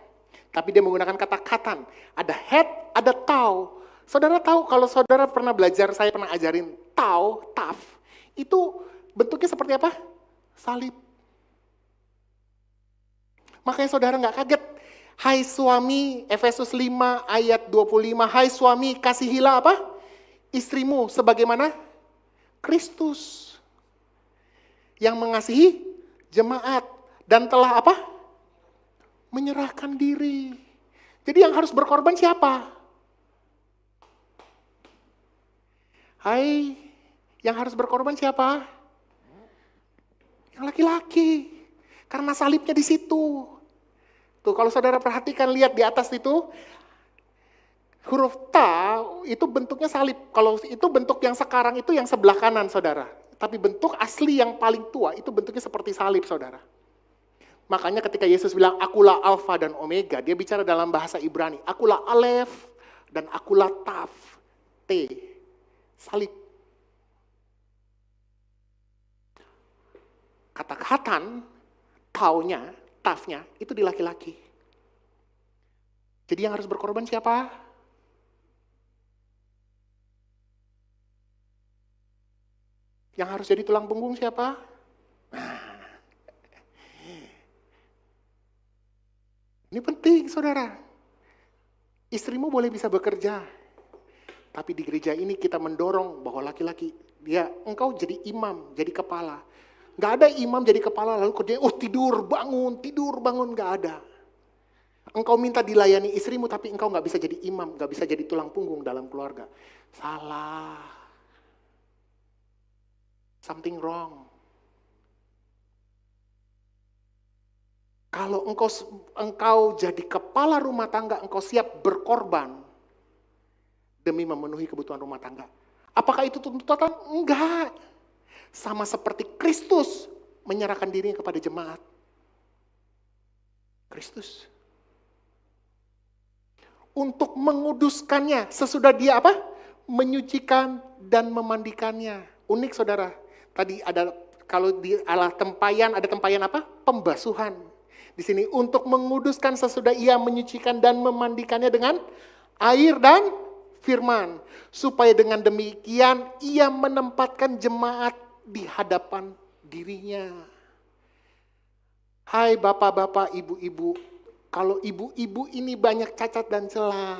tapi dia menggunakan kata katan. Ada het, ada tau. Saudara tahu kalau saudara pernah belajar, saya pernah ajarin tau, taf, itu bentuknya seperti apa? Salib. Makanya saudara nggak kaget. Hai suami, Efesus 5 ayat 25, hai suami kasihilah apa? Istrimu sebagaimana Kristus yang mengasihi jemaat dan telah apa? Menyerahkan diri. Jadi yang harus berkorban siapa? Hai, yang harus berkorban siapa? Yang laki-laki. Karena salibnya di situ. Tuh, kalau saudara perhatikan, lihat di atas itu, huruf ta itu bentuknya salib. Kalau itu bentuk yang sekarang itu yang sebelah kanan, saudara. Tapi bentuk asli yang paling tua itu bentuknya seperti salib, saudara. Makanya ketika Yesus bilang, "Akulah Alfa dan Omega," dia bicara dalam bahasa Ibrani. Akulah Alef dan akulah Taf. T. Salib. Kata khatan, taunya, tafnya, itu di laki-laki. Jadi yang harus berkorban siapa? Yang harus jadi tulang punggung siapa? Ini penting, saudara. Istrimu boleh bisa bekerja, tapi di gereja ini kita mendorong bahwa laki-laki, engkau jadi imam, jadi kepala. Gak ada imam jadi kepala lalu kerjanya, tidur bangun, gak ada. Engkau minta dilayani istrimu, tapi engkau gak bisa jadi imam, gak bisa jadi tulang punggung dalam keluarga. Salah. Something wrong. Kalau engkau jadi kepala rumah tangga, engkau siap berkorban demi memenuhi kebutuhan rumah tangga. Apakah itu tuntutan? Enggak. Sama seperti Kristus menyerahkan dirinya kepada jemaat. Kristus. Untuk menguduskannya sesudah dia apa? Menyucikan dan memandikannya. Unik, saudara. Tadi ada, kalau di ala tempayan, ada tempayan apa? Pembasuhan. Di sini untuk menguduskan sesudah ia menyucikan dan memandikannya dengan air dan firman. Supaya dengan demikian ia menempatkan jemaat di hadapan dirinya. Hai bapak-bapak, ibu-ibu, kalau ibu-ibu ini banyak cacat dan celah.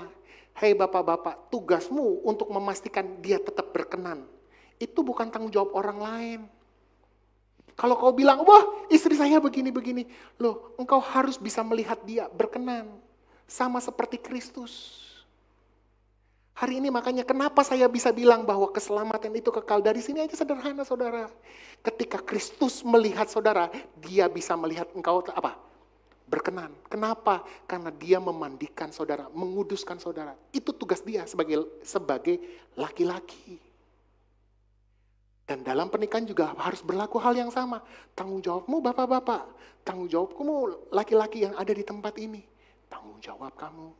Hai bapak-bapak, tugasmu untuk memastikan dia tetap berkenan. Itu bukan tanggung jawab orang lain. Kalau kau bilang, wah istri saya begini-begini. Loh, engkau harus bisa melihat dia berkenan. Sama seperti Kristus. Hari ini makanya kenapa saya bisa bilang bahwa keselamatan itu kekal. Dari sini aja sederhana, saudara. Ketika Kristus melihat saudara, dia bisa melihat engkau apa? Berkenan. Kenapa? Karena dia memandikan saudara, menguduskan saudara. Itu tugas dia sebagai laki-laki. Dan dalam pernikahan juga harus berlaku hal yang sama. Tanggung jawabmu bapak-bapak, tanggung jawabmu laki-laki yang ada di tempat ini. Tanggung jawab kamu.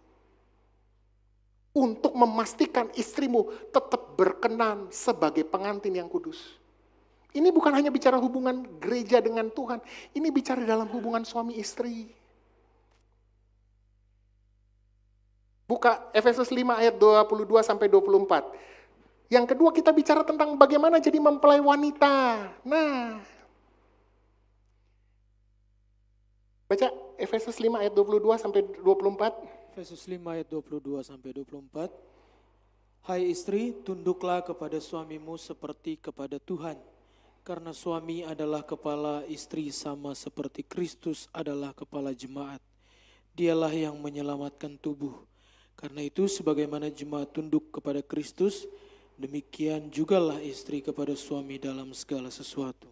Untuk memastikan istrimu tetap berkenan sebagai pengantin yang kudus. Ini bukan hanya bicara hubungan gereja dengan Tuhan. Ini bicara dalam hubungan suami istri. Buka Efesus 5 ayat 22 sampai 24. Yang kedua kita bicara tentang bagaimana jadi mempelai wanita. Nah, baca Efesus 5 ayat 22 sampai 24. Efesus 5 ayat 22 sampai 24. Hai istri, tunduklah kepada suamimu seperti kepada Tuhan. Karena suami adalah kepala istri sama seperti Kristus adalah kepala jemaat. Dialah yang menyelamatkan tubuh. Karena itu sebagaimana jemaat tunduk kepada Kristus, demikian jugalah istri kepada suami dalam segala sesuatu.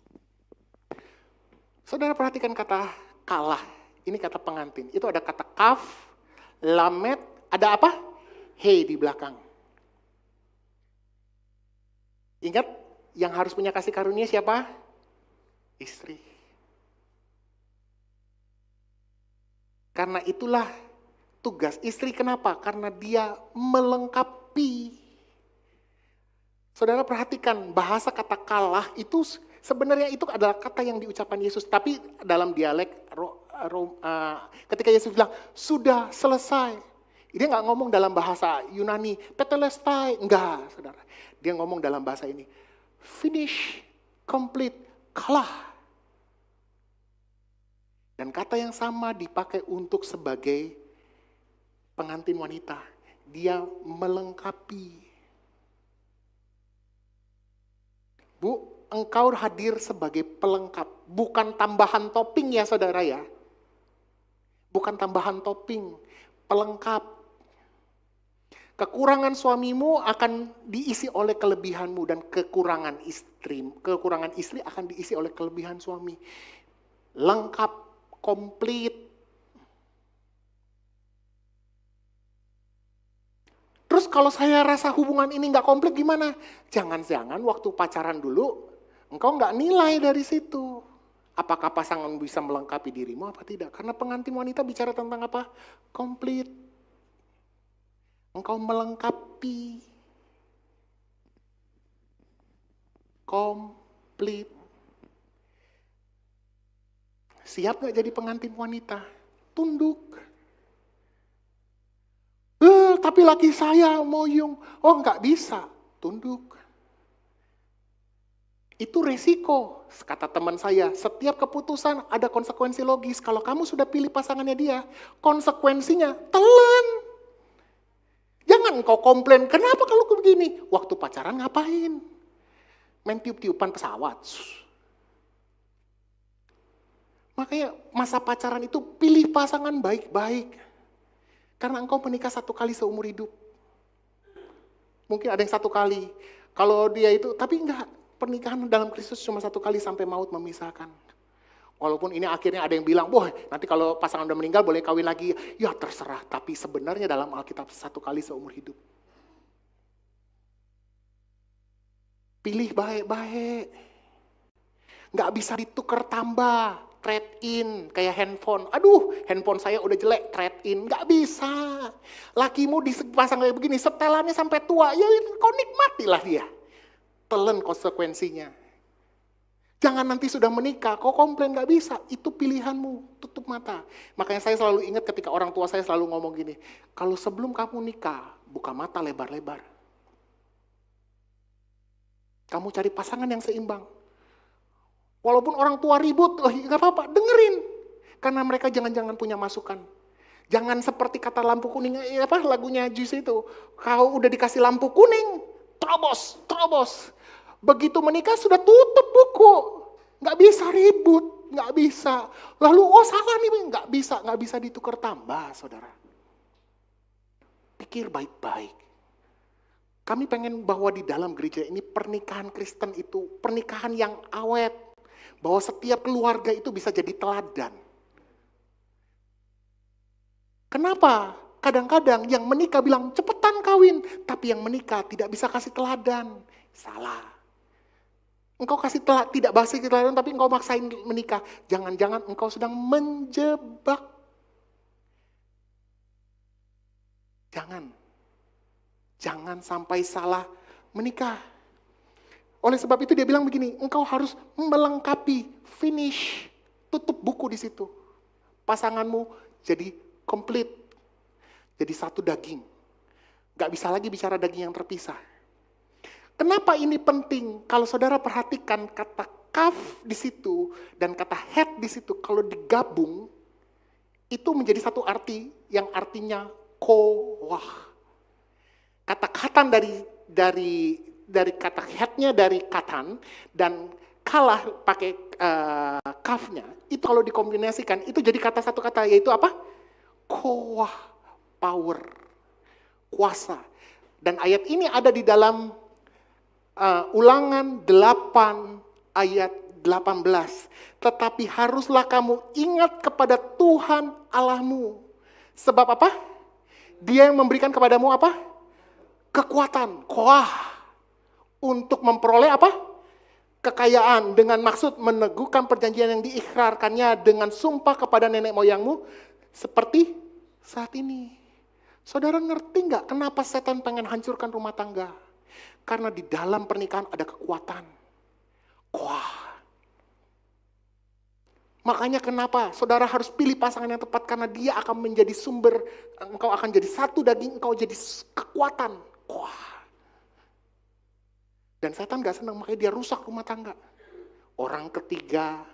Saudara perhatikan kata kalah. Ini kata pengantin. Itu ada kata kaf, lamet, ada apa? Hei di belakang. Ingat, yang harus punya kasih karunia siapa? Istri. Karena itulah tugas istri. Kenapa? Karena dia melengkapi. Saudara perhatikan, bahasa kata kalah itu sebenarnya itu adalah kata yang diucapkan Yesus. Tapi dalam dialek, ketika Yesus bilang, sudah selesai. Dia nggak ngomong dalam bahasa Yunani, tetelestai. Enggak, saudara. Dia ngomong dalam bahasa ini, finish, complete, kalah. Dan kata yang sama dipakai untuk sebagai pengantin wanita. Dia melengkapi. Bu, engkau hadir sebagai pelengkap. Bukan tambahan topping ya saudara ya. Bukan tambahan topping, pelengkap. Kekurangan suamimu akan diisi oleh kelebihanmu dan kekurangan istri akan diisi oleh kelebihan suami. Lengkap, komplit. Terus kalau saya rasa hubungan ini nggak komplit gimana? Jangan-jangan waktu pacaran dulu engkau nggak nilai dari situ. Apakah pasangan bisa melengkapi dirimu apa tidak? Karena pengantin wanita bicara tentang apa? Komplit. Engkau melengkapi. Komplit. Siap gak jadi pengantin wanita? Tunduk. Tapi laki saya moyong. Oh nggak bisa. Tunduk. Itu resiko. Kata teman saya, setiap keputusan ada konsekuensi logis. Kalau kamu sudah pilih pasangannya dia, konsekuensinya telan. Jangan kau komplain, kenapa kalau begini? Waktu pacaran ngapain? Main tiup-tiupan pesawat. Makanya masa pacaran itu pilih pasangan baik-baik. Karena engkau menikah 1 kali seumur hidup. Mungkin ada yang 1 kali. Kalau dia itu, tapi enggak. Pernikahan dalam Kristus cuma 1 kali sampai maut memisahkan. Walaupun ini akhirnya ada yang bilang, wah nanti kalau pasangan udah meninggal boleh kawin lagi. Ya terserah, tapi sebenarnya dalam Alkitab 1 kali seumur hidup. Pilih baik-baik. Nggak bisa ditukar tambah, trade in, kayak handphone. Aduh, handphone saya udah jelek, trade in. Nggak bisa. Lakimu dipasang kayak begini, setelannya sampai tua, ya kau nikmatilah dia. Telan konsekuensinya. Jangan nanti sudah menikah, kau komplain gak bisa, itu pilihanmu, tutup mata. Makanya saya selalu ingat ketika orang tua saya selalu ngomong gini, kalau sebelum kamu nikah, buka mata lebar-lebar. Kamu cari pasangan yang seimbang. Walaupun orang tua ribut, gak apa-apa, dengerin. Karena mereka jangan-jangan punya masukan. Jangan seperti kata lampu kuning, lagunya Juice itu. Kau udah dikasih lampu kuning, terobos. Begitu menikah sudah tutup buku. Nggak bisa ribut, nggak bisa. Lalu salah nih, nggak bisa ditukar tambah saudara. Pikir baik-baik. Kami pengen bahwa di dalam gereja ini pernikahan Kristen itu pernikahan yang awet. Bahwa setiap keluarga itu bisa jadi teladan. Kenapa? Kadang-kadang yang menikah bilang cepetan kawin. Tapi yang menikah tidak bisa kasih teladan. Salah. Engkau tidak kasih teladan tapi engkau maksain menikah. Jangan-jangan engkau sedang menjebak. Jangan sampai salah menikah. Oleh sebab itu dia bilang begini, engkau harus melengkapi, finish, tutup buku di situ. Pasanganmu jadi komplit. Jadi satu daging. Gak bisa lagi bicara daging yang terpisah. Kenapa ini penting? Kalau saudara perhatikan kata kaf di situ dan kata head di situ, kalau digabung, itu menjadi satu arti yang artinya kowah. Kata katan dari kata headnya dari katan dan kalah pakai kafnya. Itu kalau dikombinasikan, itu jadi kata satu kata, yaitu apa? Kowah, power, kuasa. Dan ayat ini ada di dalam Ulangan 8 ayat 18. Tetapi haruslah kamu ingat kepada Tuhan Allahmu. Sebab apa? Dia yang memberikan kepadamu apa? Kekuatan, koah. Untuk memperoleh apa? Kekayaan, dengan maksud meneguhkan perjanjian yang diikrarkannya dengan sumpah kepada nenek moyangmu. Seperti saat ini. Saudara ngerti nggak kenapa setan pengen hancurkan rumah tangga? Karena di dalam pernikahan ada kekuatan. Wah. Makanya kenapa saudara harus pilih pasangan yang tepat, karena dia akan menjadi sumber, engkau akan jadi satu daging, engkau jadi kekuatan. Wah. Dan setan gak senang, makanya dia rusak rumah tangga. Orang ketiga,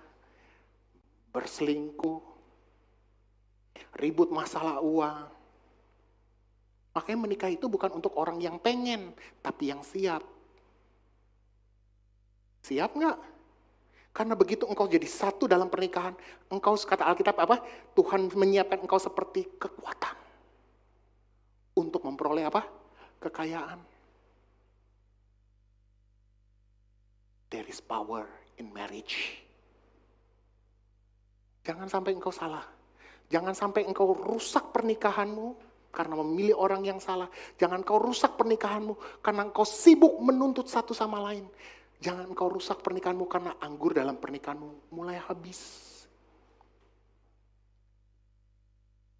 berselingkuh, ribut masalah uang. Makanya menikah itu bukan untuk orang yang pengen, tapi yang siap. Siap nggak? Karena begitu engkau jadi satu dalam pernikahan, engkau, kata Alkitab apa? Tuhan menyiapkan engkau seperti kekuatan untuk memperoleh apa? Kekayaan. There is power in marriage. Jangan sampai engkau salah. Jangan sampai engkau rusak pernikahanmu karena memilih orang yang salah. Jangan kau rusak pernikahanmu karena engkau sibuk menuntut satu sama lain. Jangan kau rusak pernikahanmu karena anggur dalam pernikahanmu mulai habis.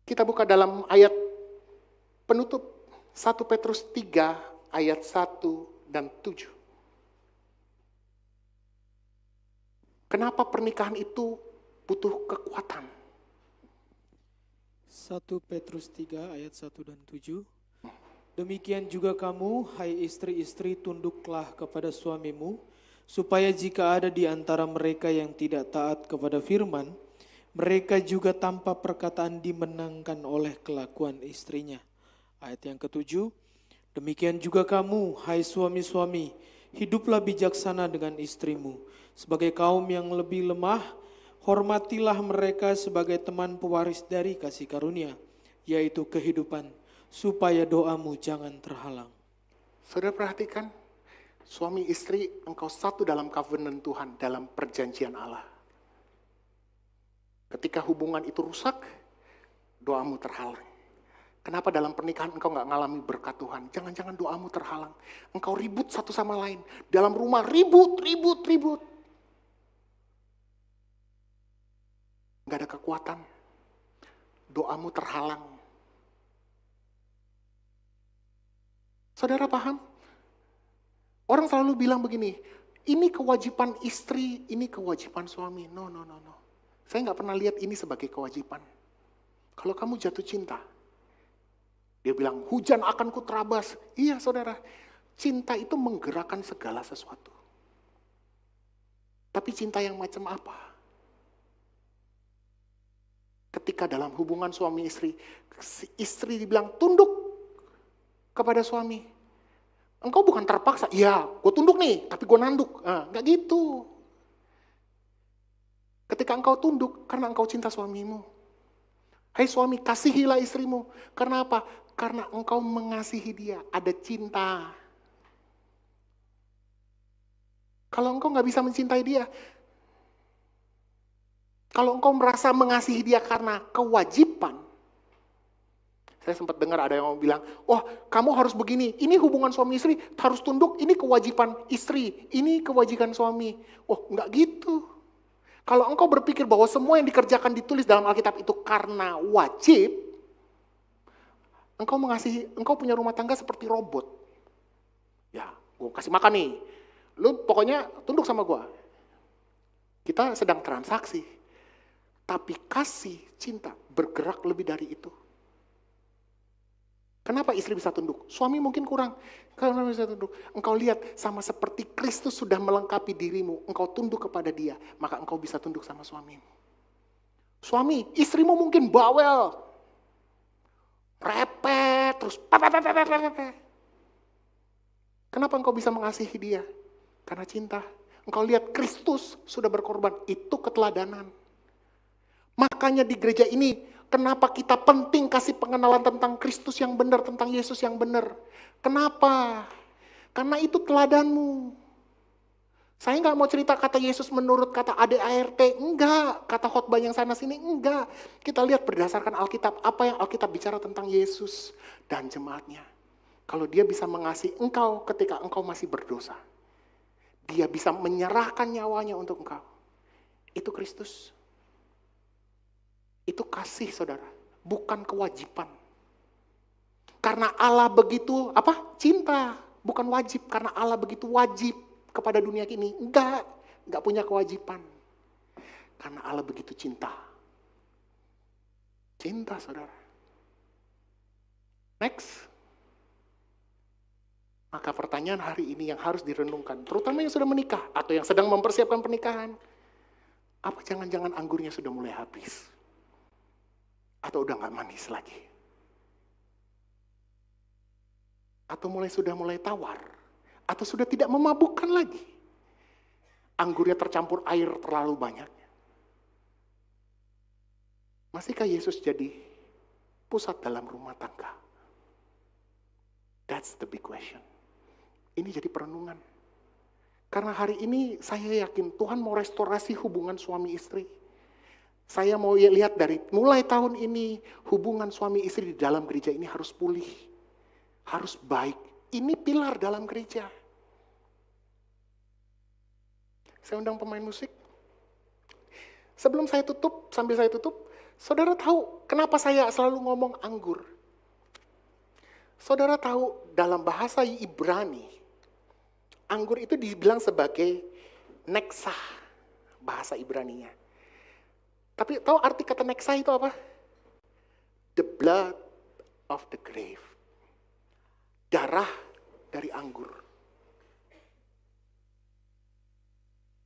Kita buka dalam ayat penutup 1 Petrus 3 ayat 1 dan 7. Kenapa pernikahan itu butuh kekuatan? 1 Petrus 3 ayat 1 dan 7. Demikian juga kamu, hai istri-istri, tunduklah kepada suamimu, supaya jika ada di antara mereka yang tidak taat kepada firman, mereka juga tanpa perkataan dimenangkan oleh kelakuan istrinya. Ayat yang ketujuh, demikian juga kamu, hai suami-suami, hiduplah bijaksana dengan istrimu. Sebagai kaum yang lebih lemah, hormatilah mereka sebagai teman pewaris dari kasih karunia, yaitu kehidupan, supaya doamu jangan terhalang. Saudara perhatikan, suami istri engkau satu dalam covenant Tuhan, dalam perjanjian Allah. Ketika hubungan itu rusak, doamu terhalang. Kenapa dalam pernikahan engkau gak ngalami berkat Tuhan? Jangan-jangan doamu terhalang. Engkau ribut satu sama lain. Dalam rumah ribut. Gak ada kekuatan. Doamu terhalang. Saudara paham? Orang selalu bilang begini, ini kewajiban istri, ini kewajiban suami. No. Saya gak pernah lihat ini sebagai kewajiban. Kalau kamu jatuh cinta, dia bilang, hujan akan kuterabas. Iya saudara, cinta itu menggerakkan segala sesuatu. Tapi cinta yang macam apa? Ketika dalam hubungan suami istri, istri dibilang tunduk kepada suami. Engkau bukan terpaksa, iya gue tunduk nih, tapi gue nanduk. Gak gitu. Ketika engkau tunduk, karena engkau cinta suamimu. Hai suami, kasihilah istrimu. Karena apa? Karena engkau mengasihi dia, ada cinta. Kalau engkau gak bisa mencintai dia, kalau engkau merasa mengasihi dia karena kewajiban, saya sempat dengar ada yang bilang, wah kamu harus begini, ini hubungan suami istri harus tunduk, ini kewajiban istri, ini kewajiban suami. Oh enggak gitu. Kalau engkau berpikir bahwa semua yang dikerjakan ditulis dalam Alkitab itu karena wajib, engkau mengasihi, engkau punya rumah tangga seperti robot. Ya, gue kasih makan nih, lu pokoknya tunduk sama gue. Kita sedang transaksi. Tapi kasih, cinta bergerak lebih dari itu. Kenapa istri bisa tunduk? Suami mungkin kurang. Kenapa bisa tunduk? Engkau lihat sama seperti Kristus sudah melengkapi dirimu. Engkau tunduk kepada dia. Maka engkau bisa tunduk sama suamimu. Suami, istrimu mungkin bawel. Repet, terus kenapa engkau bisa mengasihi dia? Karena cinta. Engkau lihat Kristus sudah berkorban. Itu keteladanan. Makanya di gereja ini, kenapa kita penting kasih pengenalan tentang Kristus yang benar, tentang Yesus yang benar. Kenapa? Karena itu teladanmu. Saya nggak mau cerita kata Yesus menurut kata ADART, enggak. Kata khotbah yang sana sini, enggak. Kita lihat berdasarkan Alkitab, apa yang Alkitab bicara tentang Yesus dan jemaatnya. Kalau dia bisa mengasihi engkau ketika engkau masih berdosa. Dia bisa menyerahkan nyawanya untuk engkau. Itu Kristus. Itu kasih, saudara. Bukan kewajiban. Karena Allah begitu, cinta. Bukan wajib, karena Allah begitu wajib kepada dunia ini. Enggak punya kewajiban. Karena Allah begitu cinta. Cinta, saudara. Next. Maka pertanyaan hari ini yang harus direnungkan, terutama yang sudah menikah atau yang sedang mempersiapkan pernikahan. Apa jangan-jangan anggurnya sudah mulai habis? Atau udah gak manis lagi? Atau sudah mulai tawar? Atau sudah tidak memabukkan lagi? Anggurnya tercampur air terlalu banyak. Masihkah Yesus jadi pusat dalam rumah tangga? That's the big question. Ini jadi perenungan. Karena hari ini saya yakin Tuhan mau restorasi hubungan suami istri. Saya mau lihat dari mulai tahun ini, hubungan suami istri di dalam gereja ini harus pulih. Harus baik. Ini pilar dalam gereja. Saya undang pemain musik. Sebelum saya tutup, sambil saya tutup, saudara tahu kenapa saya selalu ngomong anggur? Saudara tahu dalam bahasa Ibrani, anggur itu dibilang sebagai neksah, bahasa Ibraninya. Tapi tahu arti kata neksah itu apa? The blood of the grave. Darah dari anggur.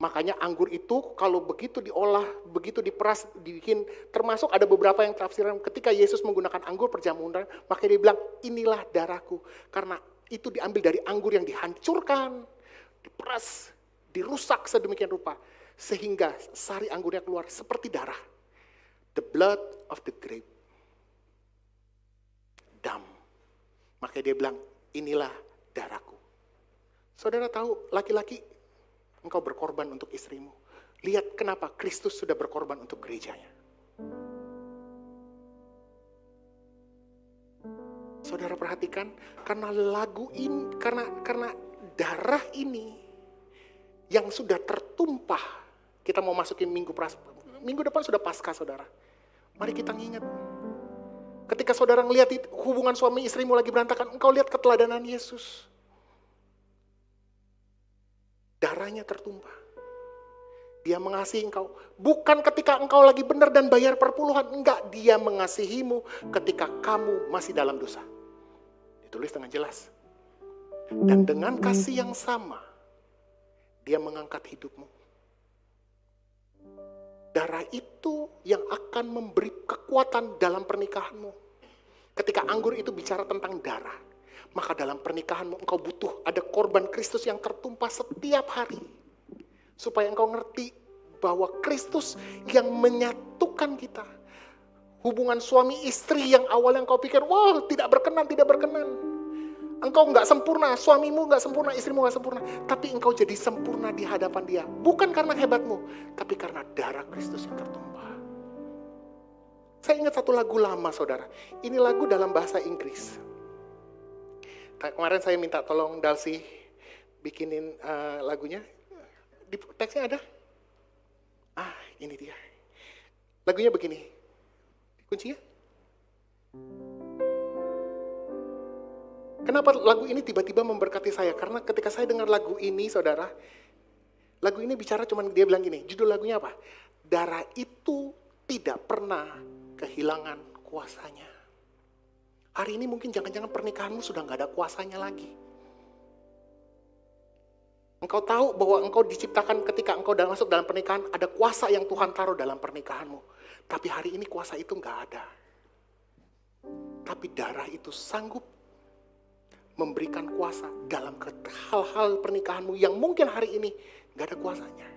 Makanya anggur itu kalau begitu diolah, begitu diperas, dibikin, termasuk ada beberapa yang tafsiran ketika Yesus menggunakan anggur perjamuan, maka dia bilang, inilah darahku. Karena itu diambil dari anggur yang dihancurkan, diperas, dirusak sedemikian rupa. Sehingga sari anggurnya keluar seperti darah. The blood of the grape. Dam. Makanya dia bilang, inilah darahku. Saudara tahu, laki-laki, engkau berkorban untuk istrimu. Lihat kenapa Kristus sudah berkorban untuk gerejanya. Saudara perhatikan, karena lagu ini, karena darah ini yang sudah tertumpah. Kita mau masukin minggu depan sudah Paskah, saudara. Mari kita ingat. Ketika saudara ngelihat hubungan suami istrimu lagi berantakan, engkau lihat keteladanan Yesus. Darahnya tertumpah. Dia mengasihi engkau. Bukan ketika engkau lagi benar dan bayar perpuluhan. Enggak, dia mengasihimu ketika kamu masih dalam dosa. Ditulis dengan jelas. Dan dengan kasih yang sama, dia mengangkat hidupmu. Darah itu yang akan memberi kekuatan dalam pernikahanmu. Ketika anggur itu bicara tentang darah, maka dalam pernikahanmu engkau butuh ada korban Kristus yang tertumpah setiap hari. Supaya engkau ngerti bahwa Kristus yang menyatukan kita. Hubungan suami istri yang awalnya engkau pikir, wah tidak berkenan. Engkau nggak sempurna, suamimu nggak sempurna, istrimu nggak sempurna. Tapi engkau jadi sempurna di hadapan dia. Bukan karena hebatmu, tapi karena darah Kristus yang tertumpah. Saya ingat satu lagu lama, saudara. Ini lagu dalam bahasa Inggris. Kemarin saya minta tolong Dalsi bikinin lagunya. Di teksnya ada? Ini dia. Lagunya begini. Kuncinya? Kenapa lagu ini tiba-tiba memberkati saya? Karena ketika saya dengar lagu ini, saudara, lagu ini bicara cuman dia bilang gini, judul lagunya apa? Darah itu tidak pernah kehilangan kuasanya. Hari ini mungkin jangan-jangan pernikahanmu sudah nggak ada kuasanya lagi. Engkau tahu bahwa engkau diciptakan ketika engkau masuk dalam pernikahan, ada kuasa yang Tuhan taruh dalam pernikahanmu. Tapi hari ini kuasa itu nggak ada. Tapi darah itu sanggup memberikan kuasa dalam hal-hal pernikahanmu yang mungkin hari ini nggak ada kuasanya.